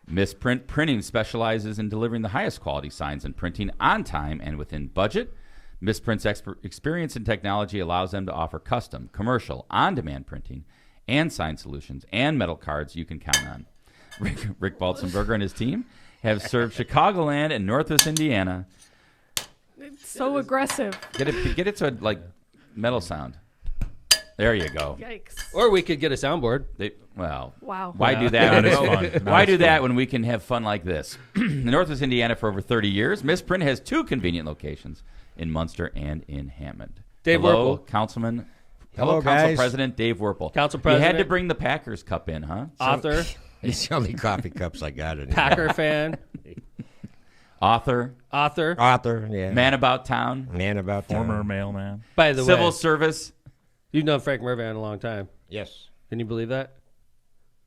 Misprint Printing specializes in delivering the highest quality signs and printing on time and within budget. Misprint's experience in technology allows them to offer custom, commercial, on-demand printing and sign solutions and metal cards you can count on. Rick Balzenberger and his team have served Chicagoland and Northwest Indiana. It's so aggressive. Get it to a, like, metal sound. There you go. Yikes. Or we could get a soundboard. Wow. Why do that? Not as fun. Why do that when we can have fun like this? In Northwest Indiana for over 30 years, Misprint has 2 convenient locations in Munster and in Hammond. Dave Hello, Werpel. Councilman. Hello, Council guys. President Dave Werpel. Council You had President. to bring the Packers Cup in, huh? Author. It's the only coffee cups I got in Packer fan, Author, Author, yeah. man about town, Man about Former town. mailman. by the civil way. service. You've known Frank Murban a long time. Yes. Can you believe that?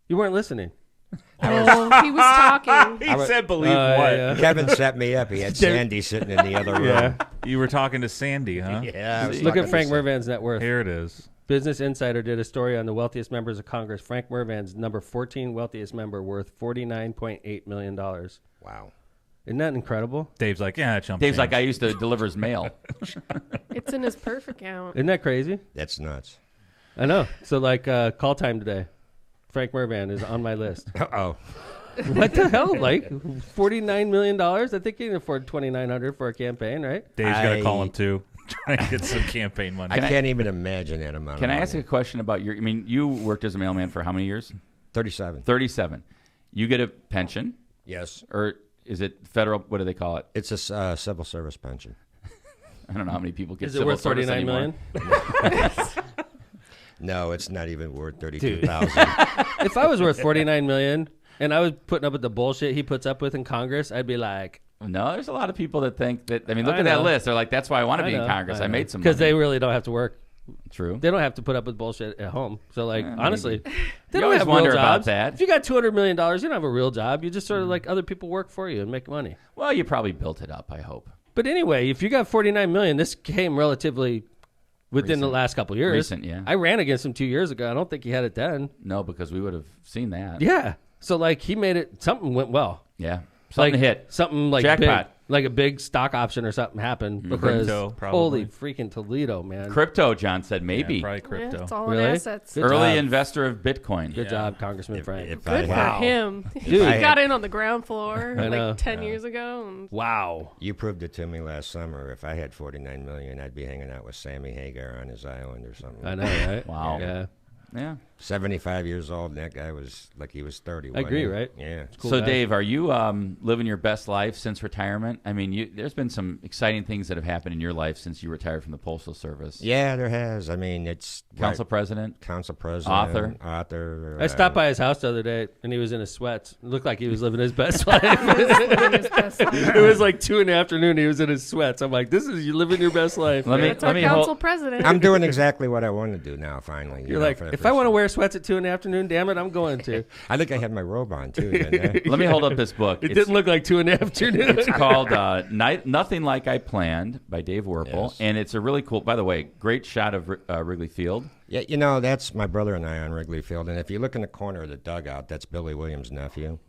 You weren't listening. Oh, he was talking. He said, "Believe what?" Yeah. Kevin set me up. He had Sandy sitting in the other room. Yeah. You were talking to Sandy, huh? Yeah. I was Look talking at to Frank Sandy. Murvan's net worth. Here it is. Business Insider did a story on the wealthiest members of Congress. Frank Murvan's number 14 wealthiest member, worth $49.8 million. Wow. Isn't that incredible? Dave's like, yeah, chump Dave's like, change. I used to deliver his mail. It's in his perf account. Isn't that crazy? That's nuts. I know. So, like, call time today. Frank Murvan is on my list. Uh-oh. What the hell? Like, $49 million? I think he can afford $2,900 for a campaign, right? Dave's got to call him, too. Try and get some campaign money. I can't even imagine that amount Can of I money. ask a question about your? I mean, you worked as a mailman for how many years? 37. 37. You get a pension, Yes. or is it federal? What do they call it? It's a civil service pension. I don't know how many people get Is it civil worth service $49 anymore. million? No, it's not even worth Dude. 32,000. If I was worth $49 million and I was putting up with the bullshit he puts up with in Congress, I'd be like, No, there's a lot of people that think that. I mean, look I at that know. list. They're like, that's why I want to be in Congress. I made some money. because they really don't have to work. True. They don't have to put up with bullshit at home. So, like, Yeah, honestly, they You don't always have wonder real about jobs. that. If you got $200 million, you don't have a real job. You just sort of like other people work for you and make money. Well, you probably built it up. I hope. But anyway, if you got $49 million, this came relatively within the Recent. last couple of years. Recent, yeah. I ran against him 2 years ago. I don't think he had it then. No, because we would have seen that. Yeah. So, like, he made it. Something went well. Yeah. Something like, hit. Something like Jackpot. big, like a big stock option or something happened because Crypto, probably. holy freaking Toledo, man! Crypto, John said maybe. Yeah, probably Yeah, crypto. it's all Really? in assets. Good Early job. investor of Bitcoin. Good job, Congressman Frank. If Good for I had, him. Dude. He I got had- in on the ground floor I know. like 10 years ago. And Wow. You proved it to me last summer. If I had 49 million, I'd be hanging out with Sammy Hagar on his island or something. I know, right? Wow. Yeah. Yeah. 75 years old, and that guy was like he was 30. I wasn't agree, he? right? Yeah. Cool So, guy. Dave, are you living your best life since retirement? I mean, there's been some exciting things that have happened in your life since you retired from the Postal Service. Yeah, there has. I mean, it's Council president. council president, Author. author. I stopped by his house the other day, and he was in his sweats. It looked like he was living his best life. living his best life. It was like 2 in the afternoon. He was in his sweats. I'm like, "This is you living your best life." Let man. me- That's our me council hold- president. I'm doing exactly what I want to do now. Finally, you You're know, like, for the if first I want to time. wear sweats at 2 in the afternoon, damn it, I'm going to. I think I had my robe on too. Didn't I? Let me hold up this book. It It's- didn't look like 2 in the afternoon. It's called Nothing Like I Planned by Dave Werpel. Yes. And it's a really cool, by the way, great shot of Wrigley Field. Yeah, you know, that's my brother and I on Wrigley Field. And if you look in the corner of the dugout, that's Billy Williams' nephew.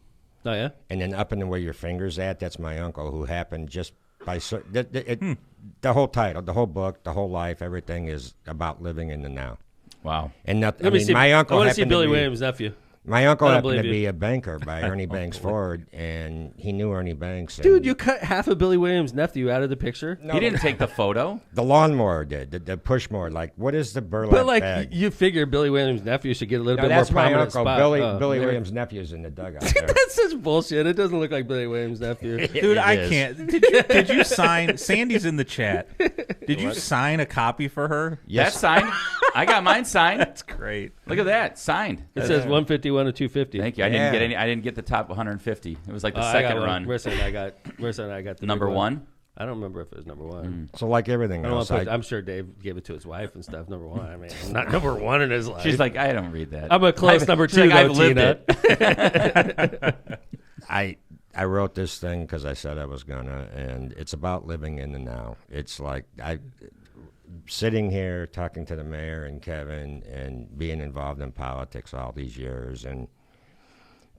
Oh yeah. And then up in where your finger's at, that's my uncle, who happened just by the whole title, the whole book, the whole life, everything is about living in the now. Wow. And nothing. Let me see. My uncle I want to see happened Billy to be, Williams' nephew. My uncle I don't happened to believe be you. a banker by Ernie Banks Ford, and he knew Ernie Banks. Dude, and you cut half of Billy Williams' nephew out of the picture. No, He didn't take the photo. the lawnmower did the push mower. Like, what is the burlap But like, bag? you figure Billy Williams' nephew should get a little No, bit more that's my prominent uncle. spot. Billy Oh, Billy there. Williams' nephew's in the dugout. There. That's such bullshit. It doesn't look like Billy Williams' nephew. Dude, It I is. can't. Did you sign? Sandy's in the chat. Did you sign a copy for her? That's signed. I got mine signed. That's great. Look at that. Signed. It says 151 to 250. Thank you. I didn't Yeah. get any. I didn't get the top 150. It was like the I second got one. run. Where's I got the Number big one. I don't remember if it was number one. So like everything I don't else, want to I'm sure Dave gave it to his wife and stuff. Number one. I mean, I'm not number one in his life. She's like, I don't read that. I'm a close number she's two. like, though, I've lived Tina. it. I wrote this thing because I said I was gonna, and it's about living in the now. It's like sitting here talking to the mayor and Kevin and being involved in politics all these years, and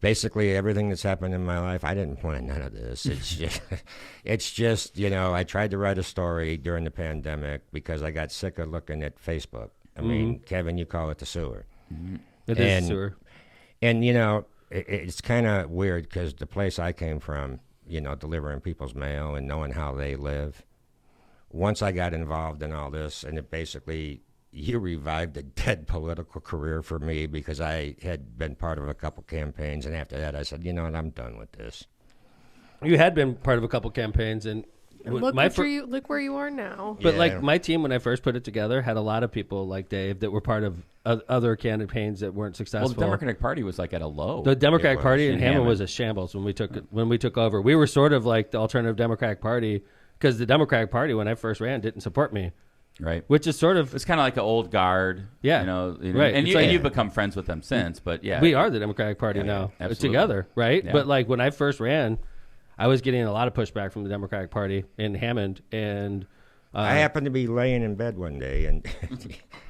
basically everything that's happened in my life, I didn't plan none of this. It's just you know, I tried to write a story during the pandemic because I got sick of looking at Facebook. I mean, Kevin, you call it the sewer. It is And- a sewer. And, you know, it's kind of weird because the place I came from, you know, delivering people's mail and knowing how they live, once I got involved in all this, and it basically, you revived a dead political career for me because I had been part of a couple campaigns. And after that, I said, you know what, I'm done with this. You had been part of a couple campaigns, and Look, my look where you are now. But Yeah. like my team, when I first put it together, had a lot of people like Dave that were part of other campaigns that weren't Well, successful. the Democratic Party was like at a low. The Democratic It was. Party in In Hammond Hammond. was a shambles when we took over. We were sort of like the alternative Democratic Party because the Democratic Party, when I first ran, didn't support me, right. which is sort of It's kind of like an old guard. Yeah. Right. And, It's like- you've become friends with them since, but yeah. we are the Democratic Party now absolutely. together, right? Yeah. But like when I first ran, I was getting a lot of pushback from the Democratic Party in Hammond, and I happened to be laying in bed one day and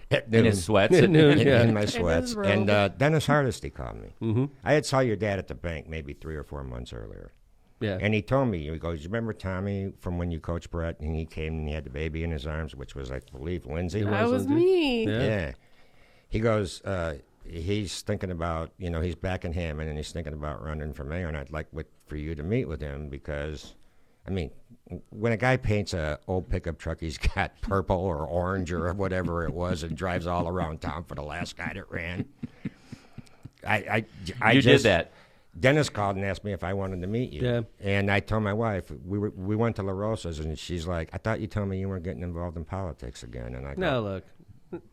at In noon, his sweats. At noon. in, Yeah. in my sweats, robe. and Dennis Hardesty called me. Mm-hmm. I had saw your dad at the bank maybe 3 or 4 months earlier. yeah, And he told me, he goes, you remember Tommy from when you coached Brett? And he came and he had the baby in his arms, which was, I believe, Lindsay. That was Lindsay. me. Yeah. Yeah. He goes, he's thinking about, he's back in Hammond and he's thinking about running for mayor. And I'd like for you to meet with him because, I mean, when a guy paints a old pickup truck, he's got purple or orange or whatever it was and drives all around town for the last guy that ran. I You just, did that. Dennis called and asked me if I wanted to meet you. Yeah. And I told my wife, we went to La Rosa's, and she's like, I thought you told me you weren't getting involved in politics again. And I go, no, look,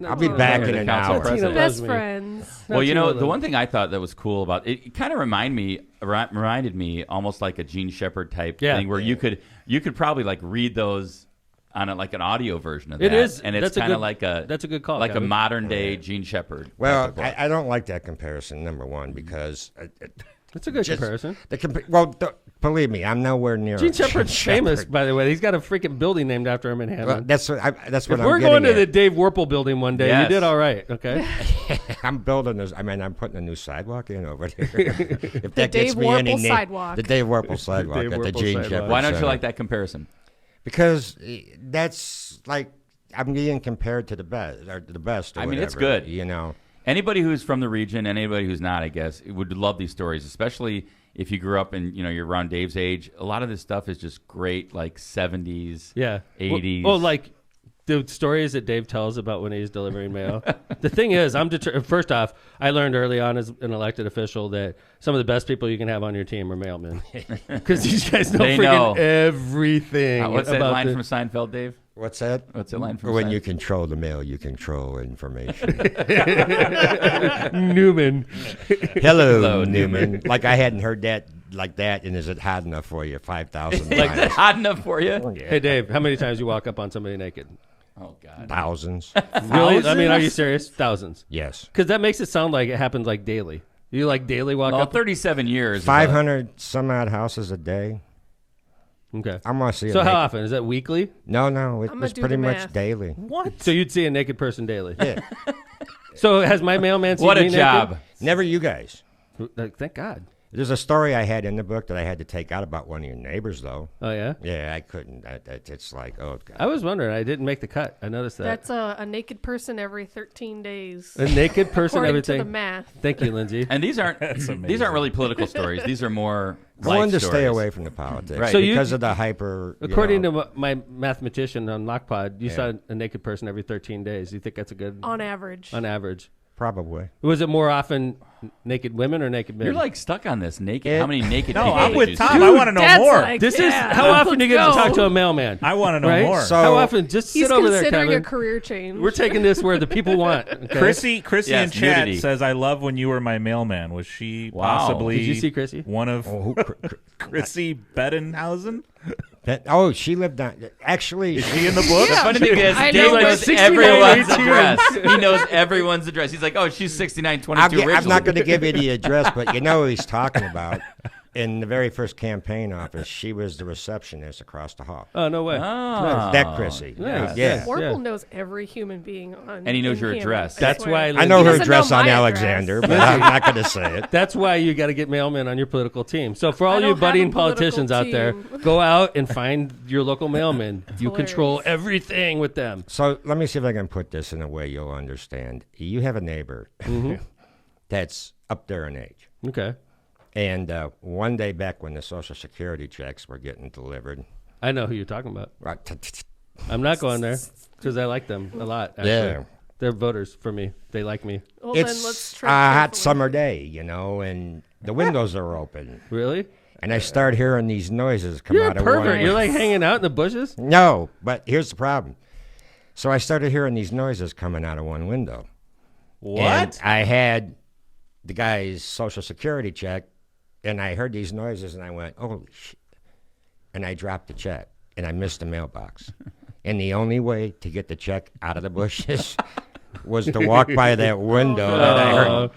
I'll be back You're in the an council hour. president. Tina loves Best me. friends. Well, you know, Tina the loves one thing I thought that was cool about it kind of reminded me almost like a Gene Shepard type thing where you could probably like read those on like an audio version of that. It is. And it's That's a kind of good- like a that's a good call, like Kevin. a modern day Gene Shepard. Well, type of book. I don't like that comparison, number one, because that's a good just- comparison. believe me, I'm nowhere near Gene a Shepard's Shepard. famous, by the way. He's got a freaking building named after him in Well, Hammond. that's what If I'm we're getting going to at. the Dave Werpel building one day, Yes. you did all right, okay? I'm building this. I mean, I'm putting a new sidewalk in over there. If that Dave gets me any Warple sidewalk. The Dave Warple sidewalk Dave at the Warple Gene sidewalk. Shepard Why don't you Center. like that comparison? Because that's like I'm being compared to the best, or the best. Or I mean, it's whatever, good. Anybody who's from the region, anybody who's not, I guess, would love these stories, especially if you grew up and you're around Dave's age. A lot of this stuff is just great, like 70s, Yeah. 80s. Well, like the stories that Dave tells about when he's delivering mail. The thing is, first off, I learned early on as an elected official that some of the best people you can have on your team are mailmen. Because these guys know They freaking know. everything. What's that about line the- from Seinfeld, Dave? What's that? What's that line from When Seinfeld? you control the mail, you control information. Newman. Hello, Newman. Like I hadn't heard that like that, and is it hot enough for you? 5,000 Like times. hot enough for you? Hey, Dave, how many times you walk up on somebody naked? Oh, God. Thousands. Really? I mean, are you serious? Thousands. Yes. Because that makes it sound like it happens like daily. You like daily walk Well, up? 37 years. is 500 some odd houses a day. Okay. I'm gonna see. So a how naked- often? Is that weekly? No, it I'ma was do pretty the much math. daily. What? So you'd see a naked person daily. Yeah. So has my mailman seen What me a job. naked? Never you guys. Like, thank God. There's a story I had in the book that I had to take out about one of your neighbors, though. Oh, yeah? Yeah, I couldn't. It's like, oh, God. I was wondering. I didn't make the cut. I noticed that. That's a naked person every 13 days. A naked person, according everything. to the math. Thank you, Lindsay. And these aren't amazing. these aren't really political stories. These are more I life wanted to stories. stay away from the politics Right. So you- because of the hyper. According to my mathematician on Lockpod, you saw a naked person every 13 days. You think that's a good On average. on average? probably. Was it more often naked women or naked men? You're like stuck on this naked. It- How many naked No, people I'm did with you Tom. see? I want to know Dad's more. like, This is yeah, how often you get to let's talk go. to a mailman. I want to know right? more. So- How often? Just He's sit over there, considering Kevin. a career change. We're taking this where the people want. Okay? Chrissy Yes, in chat nudity. says, "I love when you were my mailman." Was she Wow. possibly? Did you see Chrissy? One of Oh, Chrissy Bedenhausen? she lived on. Actually, Is she in the book? The funny thing is, I Dave know, like knows 69, everyone's 82. address. He knows everyone's address. He's like, oh, she's 6922 I'm not going to give you the address, but you know who he's talking about. In the very first campaign office, she was the receptionist across the hall. Oh, no way. Oh. That Chrissy. Nice. Yeah. Warple Yeah. knows every human being on. And he knows in your Hammond, address. I That's swear. why I know He her doesn't address know on my Alexander, address. but I'm not going to say it. That's why you got to get mailmen on your political team. So for I all don't you have budding a political politicians out there, team. go out and find your local mailmen. You hilarious. control everything with them. So let me see if I can put this in a way you'll understand. You have a neighbor that's up there in age. Okay. And one day back when the Social Security checks were getting delivered, I know who you're talking about. right, I'm not going there because I like them a lot. Actually. Yeah. They're voters for me. They like me. Well, then it's let's a tread hot carefully. summer day, and the windows are open. Really? And I start hearing these noises come You're out of pervert. one. You're like hanging out in the bushes. No, but here's the problem. So I started hearing these noises coming out of one window. What? And I had the guy's social security check, and I heard these noises, and I went, holy shit. And I dropped the check, and I missed the mailbox. And the only way to get the check out of the bushes was to walk by that window that I heard.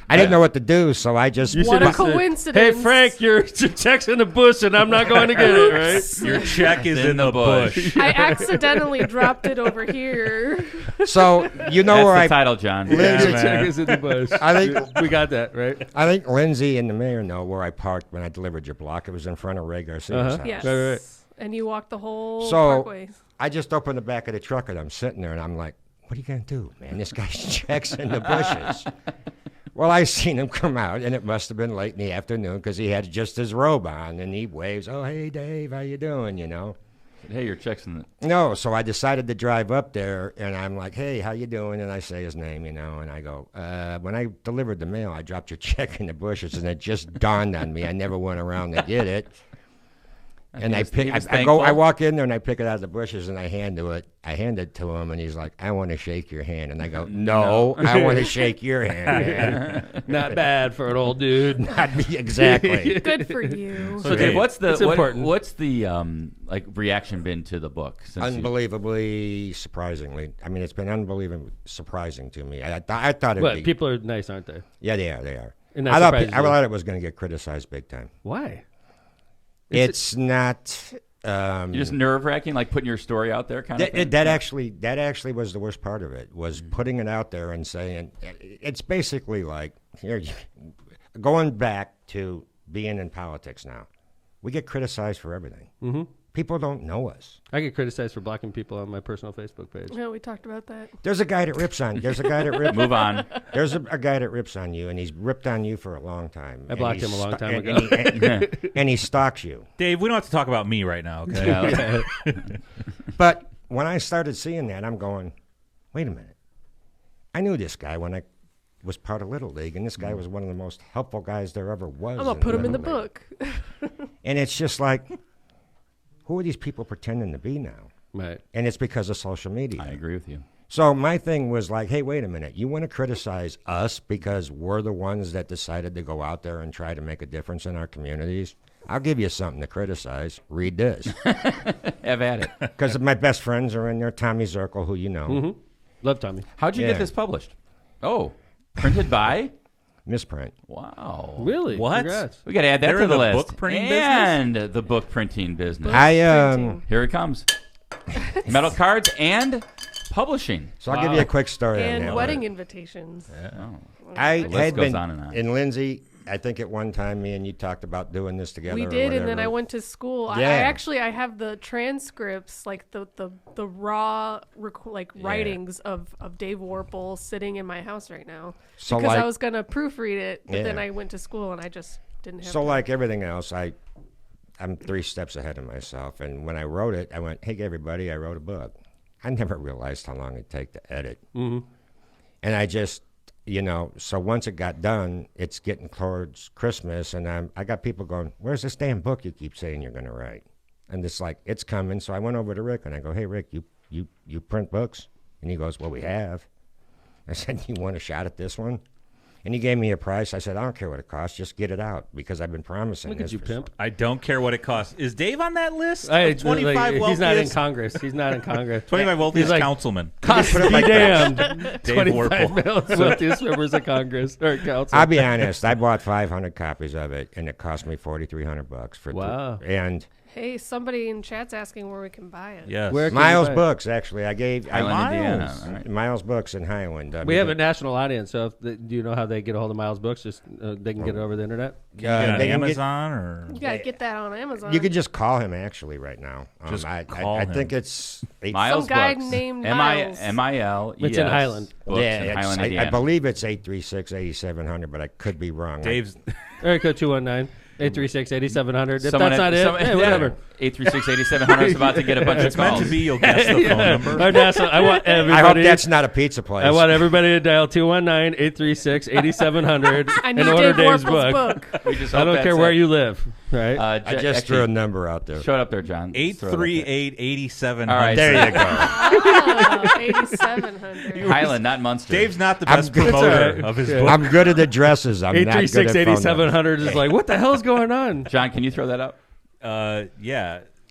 I didn't know what to do, so I just... What a coincidence. Hey, Frank, your check's in the bush, and I'm not going to get it, right? Your check is in the bush. I accidentally dropped it over here. So, you know That's where the I... title, John. Lindsay- Your check is in the bush. I think We got that, right? I think Lindsay and the mayor know where I parked when I delivered your block. It was in front of Ray Garcia's house. Yes. Right. And you walked the whole So parkway. I just opened the back of the truck, and I'm sitting there, and I'm like, what are you going to do, man? This guy's check's in the bushes. Well, I seen him come out, and it must have been late in the afternoon because he had just his robe on, and he waves, oh, hey, Dave, how you doing, you know? Hey, your check's in the... No, so I decided to drive up there, and I'm like, hey, how you doing? And I say his name, you know, and I go, when I delivered the mail, I dropped your check in the bushes, and it just dawned on me. I never went around to get it. And He I was go, I thankful. walk in there and I pick it out of the bushes and I hand it to him, and he's like, I want to shake your hand. And I go, no. I want to shake your hand, man. Not bad for an old dude. Not me, exactly. Good for you. So, Dave, what's It's important. what's the like reaction been to the book? Since Unbelievably surprisingly. I mean, it's been unbelievably surprising to me. I thought it would But be. people are nice, aren't they? Yeah, they are. They are. And that I surprises you. thought it was going to get criticized big time. Why? It's not. You're just nerve wracking, like putting your story out there, kind of thing. That actually was the worst part of it, was putting it out there and saying it's basically like here, going back to being in politics now. We get criticized for everything. Mm-hmm. People don't know us. I get criticized for blocking people on my personal Facebook page. Yeah, we talked about that. There's a guy that rips on. There's a guy that rips. Move on. There's a guy that rips on you, and he's ripped on you for a long time. I blocked him a long time ago. And he stalks you. Dave, we don't have to talk about me right now, okay? But when I started seeing that, I'm going, wait a minute. I knew this guy when I was part of Little League, and this guy was one of the most helpful guys there ever was. I'm going to put him in the Little League. book. And it's just like, who are these people pretending to be now? Right. And it's because of social media. I agree with you. So my thing was like, hey, wait a minute. You want to criticize us because we're the ones that decided to go out there and try to make a difference in our communities? I'll give you something to criticize. Read this. Have at it. Because my best friends are in there. Tommy Zirkle, who you know. Mm-hmm. Love Tommy. How'd you Yeah. get this published? Oh, printed by? Misprint. Wow. Really? What? Congrats. We got to add that They're to in the the list. book printing and the book printing business. Printing. Here it comes. Metal cards and publishing. So I'll give you a quick story on And that. wedding one. invitations. I The list had goes been, on and on. and Lindsay, I think at one time me and you talked about doing this together. We or did, and then whatever. I went to school. Yeah. I have the transcripts, like the raw writings of Dave Warple sitting in my house right now. So, because like- I was gonna proofread it, but then Yeah. I went to school and I just didn't have. So time. like everything else, I'm 3 steps ahead of myself. And when I wrote it, I went, hey, everybody, I wrote a book. I never realized how long it'd take to edit. Mm-hmm. And I just, so once it got done, it's getting towards Christmas, and I got people going, where's this damn book you keep saying you're going to write? And it's like, it's coming. So I went over to Rick, and I go, hey, Rick, you print books? And he goes, well, we have. I said, you want a shot at this one? And he gave me a price. I said, I don't care what it costs. Just get it out, because I've been promising Look this at you, for pimp. I don't care what it costs. Is Dave on that list? Hey, Of 25 wealthiest? he's not in Congress. He's not in Congress. 25 wealthiest He's like, councilmen. Cost Put it be like that. damned. Dave 25 Warple. wealthiest members of Congress or council. I'll be honest. I bought 500 copies of it, and it cost me $4,300 for Wow. And Hey, somebody in chat's asking where we can buy it. Yes. Where can Miles you buy it? Books, actually. I gave Highland, Miles. Indiana. All right. Miles Books in Highland. We have a national audience, so do you know how they get a hold of Miles Books? Just they can get it over the internet. Get it on they can get- Amazon or You gotta get that on Amazon. You could just call him actually right now. Just I call I him. think it's Miles Some guy Books. named Miles. M-I-L-E-S. It's in Highland. Books yeah, in it's- Highland, I Indiana. believe it's 836-8700, but I could be wrong. Dave's. Area code 219-836-8700. If Someone that's not it, hey, whatever. 836-8700 is about to get a bunch It's of meant calls. to be. You'll guess the phone number. Our national, I want I everybody. hope that's not a pizza place. I want everybody to dial 219-836-8700 I and need order Dave Dave's Warple's book. book. We just I hope don't that's care where it. you live. right? I just threw a number out there. Show it up there, John. 838-8700. All right, There you go. Oh, 8,700. Highland, not Munster. Dave's not the best promoter of his book. I'm good at addresses. I'm not good at 836 phone numbers. 8700 is like, what the hell's going on? John, can you throw that up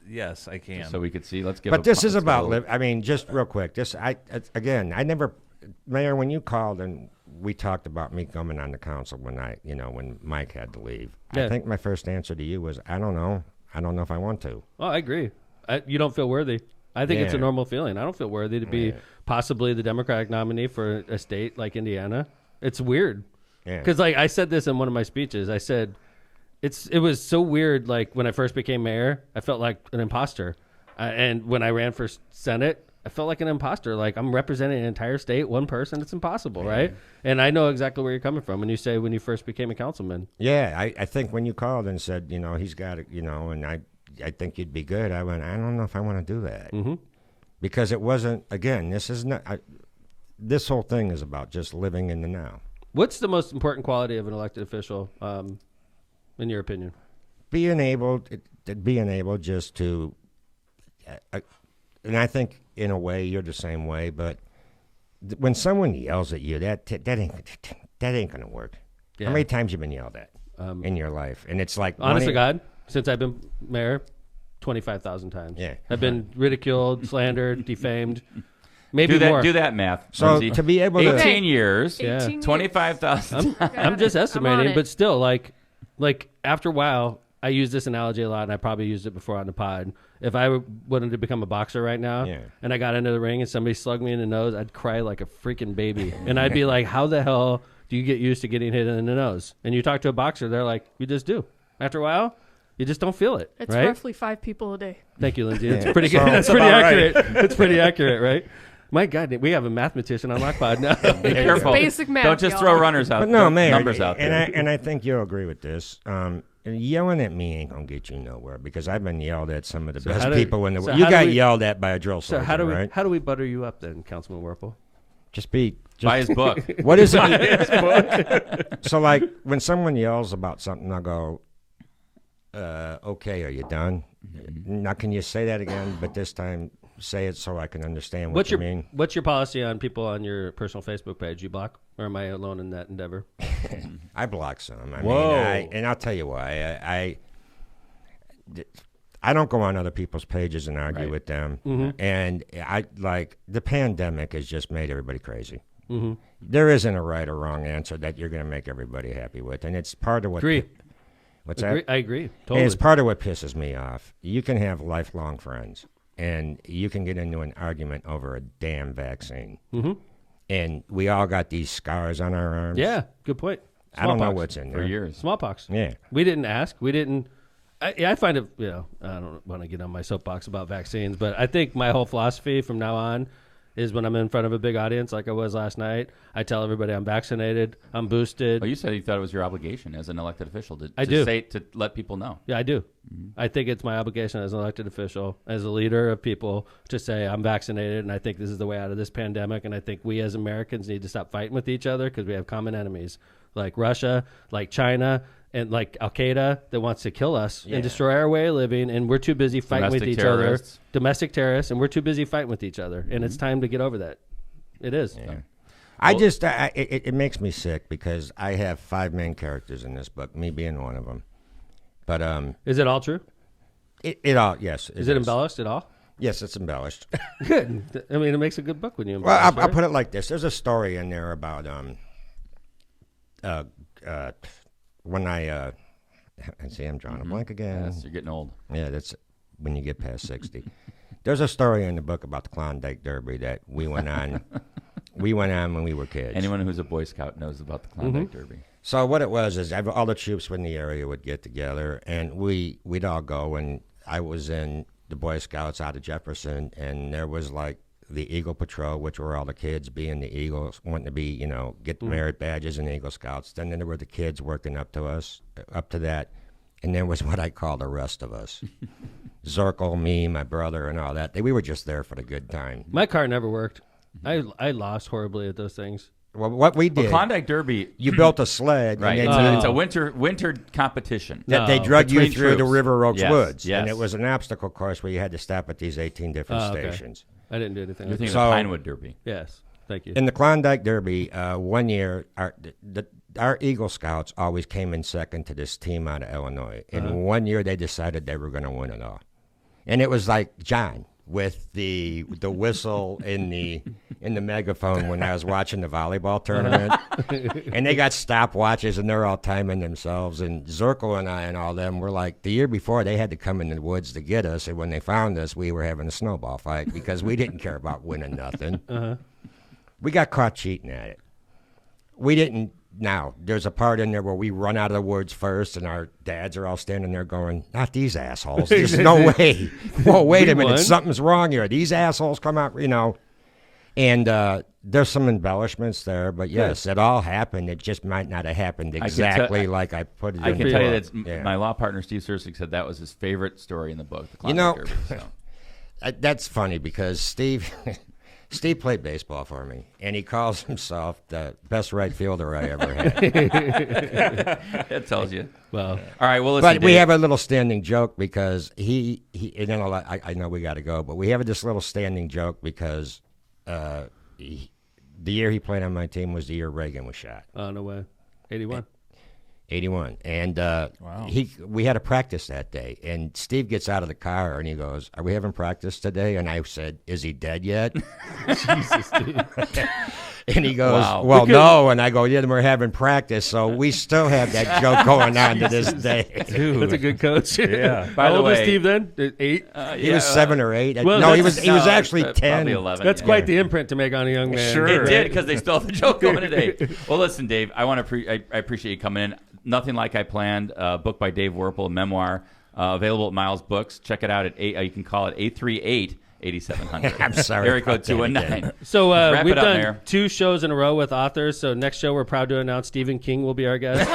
Yes, I can. so we could see? Let's give. But this is about I mean, just real quick. I never, Mayor, when you called and we talked about me coming on the council when Mike had to leave. Yeah. I think my first answer to you was, I don't know. I don't know if I want to. Oh, I agree. You don't feel worthy. I think it's a Yeah. normal feeling. I don't feel worthy to be possibly the Democratic nominee for a state like Indiana. It's weird. Yeah. Because like I said this in one of my speeches. I said it was so weird. Like when I first became mayor, I felt like an imposter. And when I ran for Senate, I felt like an imposter. Like I'm representing an entire state, one person. It's impossible, right? And I know exactly where you're coming from when you say when you first became a councilman. Yeah, I think when you called and said, he's got it, and I think you'd be good. I went, I don't know if I want to do that. Mm-hmm. Because it wasn't, again, this is not, this whole thing is about just living in the now. What's the most important quality of an elected official, in your opinion? Being able just to, and I think in a way you're the same way, but when someone yells at you, that ain't gonna work. Yeah. How many times you been yelled at in your life? And it's like, Honest to God, since I've been mayor, 25,000 times. Yeah. I've been ridiculed, slandered, defamed. Maybe do more. that math. So Lindsay. to be able to, 18 years, Yeah. 18 years. 25,000. I'm just I'm on estimating, it. but still, like after a while, I use this analogy a lot, and I probably used it before on the pod. If I wanted to become a boxer right now, Yeah. and I got into the ring and somebody slugged me in the nose, I'd cry like a freaking baby, and I'd be like, "How the hell do you get used to getting hit in the nose?" And you talk to a boxer, they're like, "You just do." After a while, you just don't feel it, It's right? roughly 5 people a day. Thank you, Lindsay. Yeah. That's pretty good. So- That's That's pretty about right. accurate. That's pretty accurate, right? My God, we have a mathmatician on Lockpod now. Be careful. basic math, Don't just y'all. throw runners out. but no, man, numbers out there. and I think you'll agree with this. Yelling at me ain't gonna get you nowhere because I've been yelled at some of the best how do- people in the so world. You how do got we- yelled at by a drill So sergeant, how do we right? butter you up then, Councilman Werple? Just be. Buy his book. What is it? So, like, when someone yells about something, I'll go, okay, are you done? Now, can you say that again? But this time, say it so I can understand what you mean. What's your policy on people on your personal Facebook page? You block, or am I alone in that endeavor? I block some. Whoa. And I'll tell you why. I don't go on other people's pages and argue Right. with them. Mm-hmm. And the pandemic has just made everybody crazy. Mm-hmm. There isn't a right or wrong answer that you're going to make everybody happy with. And it's part of what. Agree. What's that? I agree. And Totally. it's part of what pisses me off. You can have lifelong friends, and you can get into an argument over a damn vaccine. Mm-hmm. And we all got these scars on our arms. Yeah, good point. I don't know Smallpox. what's in For there. years. Smallpox. Yeah. We didn't ask. We didn't. I find it, I don't want to get on my soapbox about vaccines, but I think my whole philosophy from now on is when I'm in front of a big audience like I was last night, I tell everybody I'm vaccinated, I'm boosted. Well, you said you thought it was your obligation as an elected official to do. say to let people know. Yeah, I do. I think it's my obligation as an elected official, as a leader of people, to say I'm vaccinated, and I think this is the way out of this pandemic, and I think we as Americans need to stop fighting with each other because we have common enemies like Russia, like China, and like Al-Qaeda that wants to kill us and destroy our way of living, and we're too busy fighting with Domestic each terrorists. other. Domestic terrorists, and we're too busy fighting with each other, and it's time to get over that. It is. Yeah. It makes me sick because I have 5 main characters in this book, me being one of them. But Is it all true? it all yes. Is it embellished at all? Yes, it's embellished. Good. I mean, it makes a good book when you Well, embellish. I'll put it like this: there's a story in there about when I see I'm drawing a blank again. Yes, you're getting old. Yeah, that's when you get past 60. There's a story in the book about the Klondike Derby that we went on. We went on when we were kids. Anyone who's a Boy Scout knows about the Klondike Derby. So what it was is all the troops in the area would get together, and we'd all go. And I was in the Boy Scouts out of Jefferson, and there was like the Eagle Patrol, which were all the kids being the Eagles, wanting to be, get the merit badges and Eagle Scouts. Then there were the kids working up to that, and there was what I call the rest of us. Zirkle, me, my brother, and all that. We were just there for the good time. My car never worked. I lost horribly at those things. Well, what we Well, did, Klondike Derby, you built a sled, right? and It's, then it's a winter competition. they drug you Between through the troops. River Oaks Yes, Woods, yes. and it was an obstacle course where you had to stop at these 18 different Oh, okay. stations. I didn't do anything. You're Like thinking that. of So- Pinewood Derby. Yes, thank you. In the Klondike Derby, one year, our Eagle Scouts always came in second to this team out of Illinois. And one year they decided they were going to win it all. And it was like John with the whistle in the megaphone when I was watching the volleyball tournament. And they got stopwatches and they're all timing themselves. And Zirkle and I and all them were like, the year before they had to come in the woods to get us. And when they found us, we were having a snowball fight because we didn't care about winning nothing. We got caught cheating at it. We didn't. Now, there's a part in there where we run out of the woods first, and our dads are all standing there going, not these assholes. There's no way. Whoa, wait a minute. won. Something's wrong here. These assholes come out, And there's some embellishments there, but yes, it all happened. It just might not have happened exactly like I put it I in can the tell you book. that Yeah. my law partner, Steve Sirsik, said that was his favorite story in the book, the You know, Klondike Derby. So. That's funny because Steve played baseball for me, and he calls himself the best right fielder I ever had. That tells you. Well, All right, well, listen, But we Dave. have a little standing joke because he and then I know we got to go, but we have this little standing joke because the year he played on my team was the year Reagan was shot, oh no way, 81. 81, and we had a practice that day, and Steve gets out of the car and he goes, "Are we having practice today?" And I said, "Is he dead yet?" Jesus, dude. And he goes, Wow. "Well, no." And I go, "Yeah, we're having practice." So we still have that joke going on to this day. That's a good coach. Yeah. By How the old was way- Steve then? 8. He was 7 or 8. well, no, he that's- was actually probably 10. 11. That's yeah. quite the imprint to make on a young man. Sure. It Right. did because they stole the joke going today. Well, listen, Dave, I want to I appreciate you coming in. Nothing Like I Planned, book by Dave Werpel, a memoir, available at Miles Books. Check it out at you can call it 838-8700. I'm sorry Area code about that 219. So Wrap we've it up, done Mayor. 2 shows in a row with authors. So next show, we're proud to announce Stephen King will be our guest.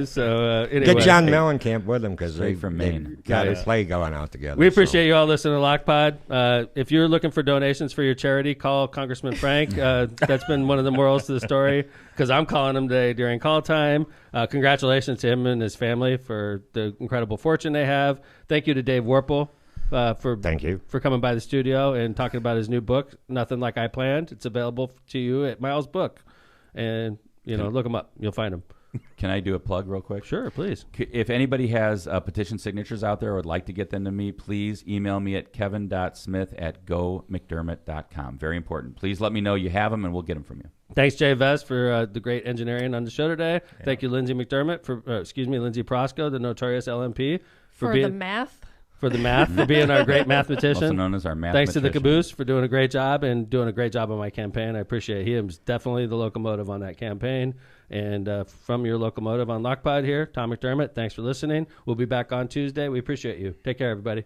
So anyway, Get John Mellencamp with him because they Straight from Maine. got a Nice. play going out together. we appreciate you all listening to Lockpod. If you're looking for donations for your charity, call Congressman Frank. That's been one of the morals to the story because I'm calling him today during call time. Congratulations to him and his family for the incredible fortune they have. Thank you to Dave Werpel Thank you. for coming by the studio and talking about his new book, Nothing Like I Planned. It's available to you at Miles Book. And, look him up. You'll find him. Can I do a plug real quick? Sure, please. If anybody has petition signatures out there or would like to get them to me, please email me at kevin.smith@gomcdermott.com. Very important. Please let me know you have them, and we'll get them from you. Thanks, Jay Vest, for the great engineering on the show today. Thank you, Lindsay McDermott, Lindsay Prosco, the notorious LMP, For being the math. for being our great Also mathmatician. known as our math. Thanks to the Caboose for doing a great job and doing a great job on my campaign. I appreciate it. He was definitely the locomotive on that campaign. And from your locomotive on Lockpod here, Tom McDermott, thanks for listening. We'll be back on Tuesday. We appreciate you. Take care, everybody.